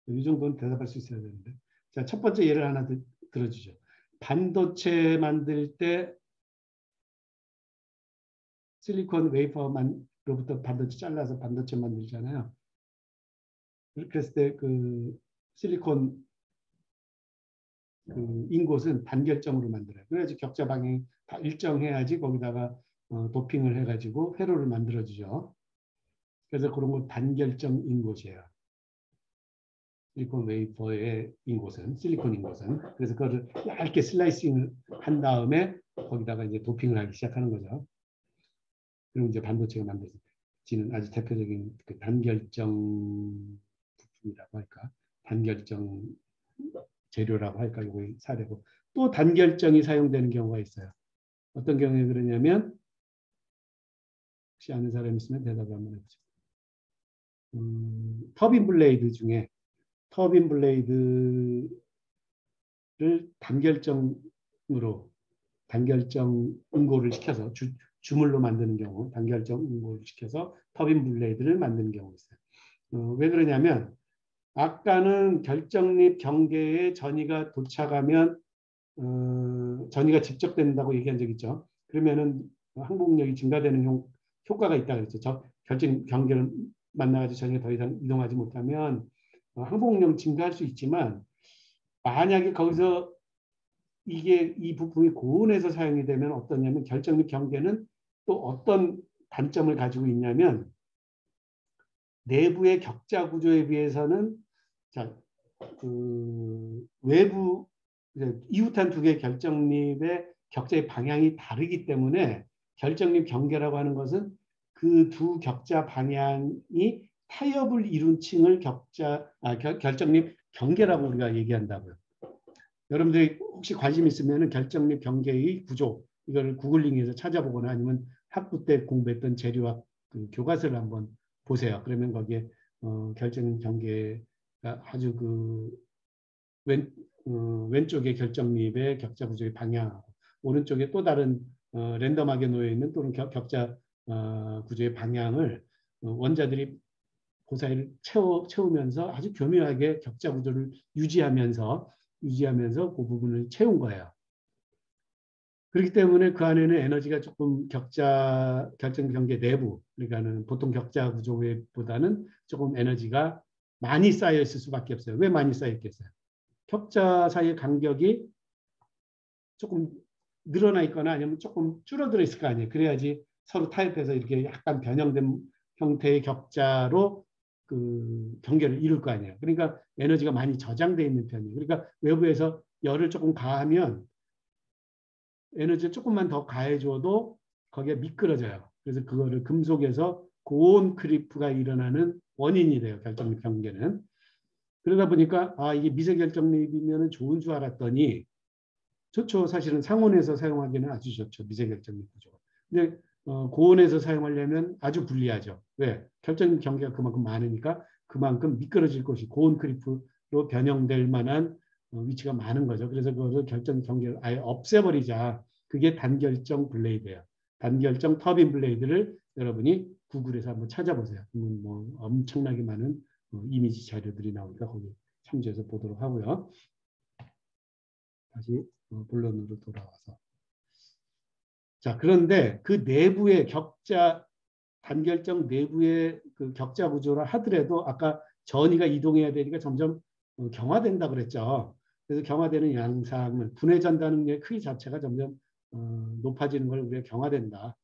이 정도는 대답할 수 있어야 되는데. 자, 첫 번째 예를 하나 들어주죠. 반도체 만들 때 실리콘 웨이퍼로부터 반도체 잘라서 반도체 만들잖아요. 그랬을 때 그 실리콘 그 인곳은 단결정으로 만들어요. 그래야지 격자 방향이 다 일정해야지 거기다가 도핑을 해가지고 회로를 만들어주죠. 그래서 그런 거 단결정 인곳이에요. 실리콘 웨이퍼의 인곳은, 실리콘 인곳은. 그래서 그거를 얇게 슬라이싱을 한 다음에 거기다가 이제 도핑을 하기 시작하는 거죠. 그리고 이제 반도체가 만들어지는 아주 대표적인 그 단결정 부품이라고 할까? 단결정 재료라고 할까? 이거 사례고. 또 단결정이 사용되는 경우가 있어요. 어떤 경우에 그러냐면, 혹시 아는 사람 있으면 대답을 한번 해보죠. 터빈 블레이드 중에 터빈 블레이드를 단결정 응고를 시켜서 주물로 만드는 경우 단결정 응고를 시켜서 터빈 블레이드를 만드는 경우가 있어요. 왜 그러냐면 아까는 결정립 경계에 전이가 도착하면 전이가 직접 된다고 얘기한 적 있죠. 그러면은 항복력이 증가되는 효과가 있다 그랬죠. 결정 경계를 만나가지고 전이가 더 이상 이동하지 못하면 항복력 증가할 수 있지만 만약에 거기서 이 부품이 고온에서 사용이 되면 어떠냐면 결정립 경계는 또 어떤 단점을 가지고 있냐면 내부의 격자 구조에 비해서는 외부 이웃한 두 개의 결정립의 격자의 방향이 다르기 때문에 결정립 경계라고 하는 것은 그 두 격자 방향이 타협을 이룬 층을 결정립 경계라고 우리가 얘기한다고요. 여러분들이 혹시 관심 있으면 결정립 경계의 구조 이걸 구글링해서 찾아보거나 아니면 학부 때 공부했던 재료학 그 교과서를 한번 보세요. 그러면 거기에 결정립 경계의 아주 왼쪽에 결정립의 격자 구조의 방향하고 오른쪽에 또 다른 랜덤하게 놓여 있는 또는 격자 구조의 방향을 원자들이 그 사이를 채우면서 아주 교묘하게 격자 구조를 유지하면서 그 부분을 채운 거예요. 그렇기 때문에 그 안에는 에너지가 조금 결정 경계 내부, 그러니까는 보통 격자 구조보다는 조금 에너지가 많이 쌓여 있을 수밖에 없어요. 왜 많이 쌓여 있겠어요? 격자 사이의 간격이 조금 늘어나 있거나 아니면 조금 줄어들어 있을 거 아니에요. 그래야지 서로 타협해서 이렇게 약간 변형된 형태의 격자로 그 경계를 이룰 거 아니에요. 그러니까 에너지가 많이 저장되어 있는 편이에요. 그러니까 외부에서 열을 조금 가하면 에너지를 조금만 더 가해줘도 거기에 미끄러져요. 그래서 그거를 금속에서 고온 크리프가 일어나는 원인이 돼요. 결정립 경계는. 그러다 보니까 이게 미세 결정립이면 좋은 줄 알았더니 좋죠. 사실은 상온에서 사용하기는 아주 좋죠. 미세 결정립 구조가. 근데 고온에서 사용하려면 아주 불리하죠. 왜? 결정립 경계가 그만큼 많으니까 그만큼 미끄러질 곳이 고온 크리프로 변형될 만한 위치가 많은 거죠. 그래서 그것을 결정 경계를 아예 없애버리자. 그게 단결정 블레이드예요. 단결정 터빈 블레이드를 여러분이 구글에서 한번 찾아보세요. 뭐 엄청나게 많은 이미지 자료들이 나오니까 거기 참조해서 보도록 하고요. 다시 본론으로 돌아와서. 자, 그런데 그 내부의 단결정 내부의 그 격자 구조를 하더라도 아까 전위가 이동해야 되니까 점점 경화된다 그랬죠. 그래서 경화되는 양상은 분해 전다 능력의 크기 자체가 점점 높아지는 걸 우리가 경화된다.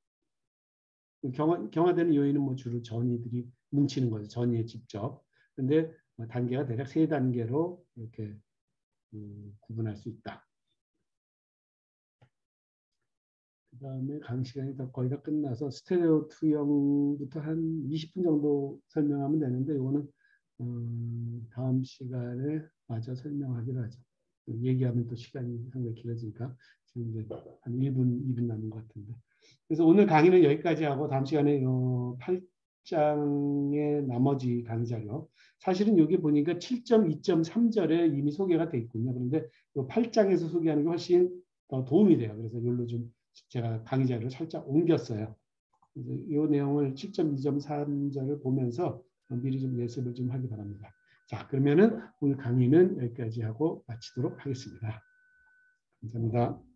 경화되는 요인은 뭐 주로 전위들이 뭉치는 거죠. 전위에 직접. 근데 단계가 대략 3단계로 이렇게 구분할 수 있다. 그 다음에 강의 시간이 거의 다 끝나서 스테레오 투영부터 한 20분 정도 설명하면 되는데 이거는 다음 시간에 마저 설명하기로 하죠. 얘기하면 또 시간이 상당히 길어지니까 지금 이제 한 1분, 2분 남은 것 같은데. 그래서 오늘 강의는 여기까지 하고 다음 시간에 8장의 나머지 강의 자료. 사실은 여기 보니까 7.2.3절에 이미 소개가 돼 있군요. 그런데 이 8장에서 소개하는 게 훨씬 더 도움이 돼요. 그래서 이걸로 좀 제가 강의 자료를 살짝 옮겼어요. 그래서 이 내용을 7.2.3절을 보면서 미리 좀 예습을 좀 하기 바랍니다. 자, 그러면은 오늘 강의는 여기까지 하고 마치도록 하겠습니다. 감사합니다.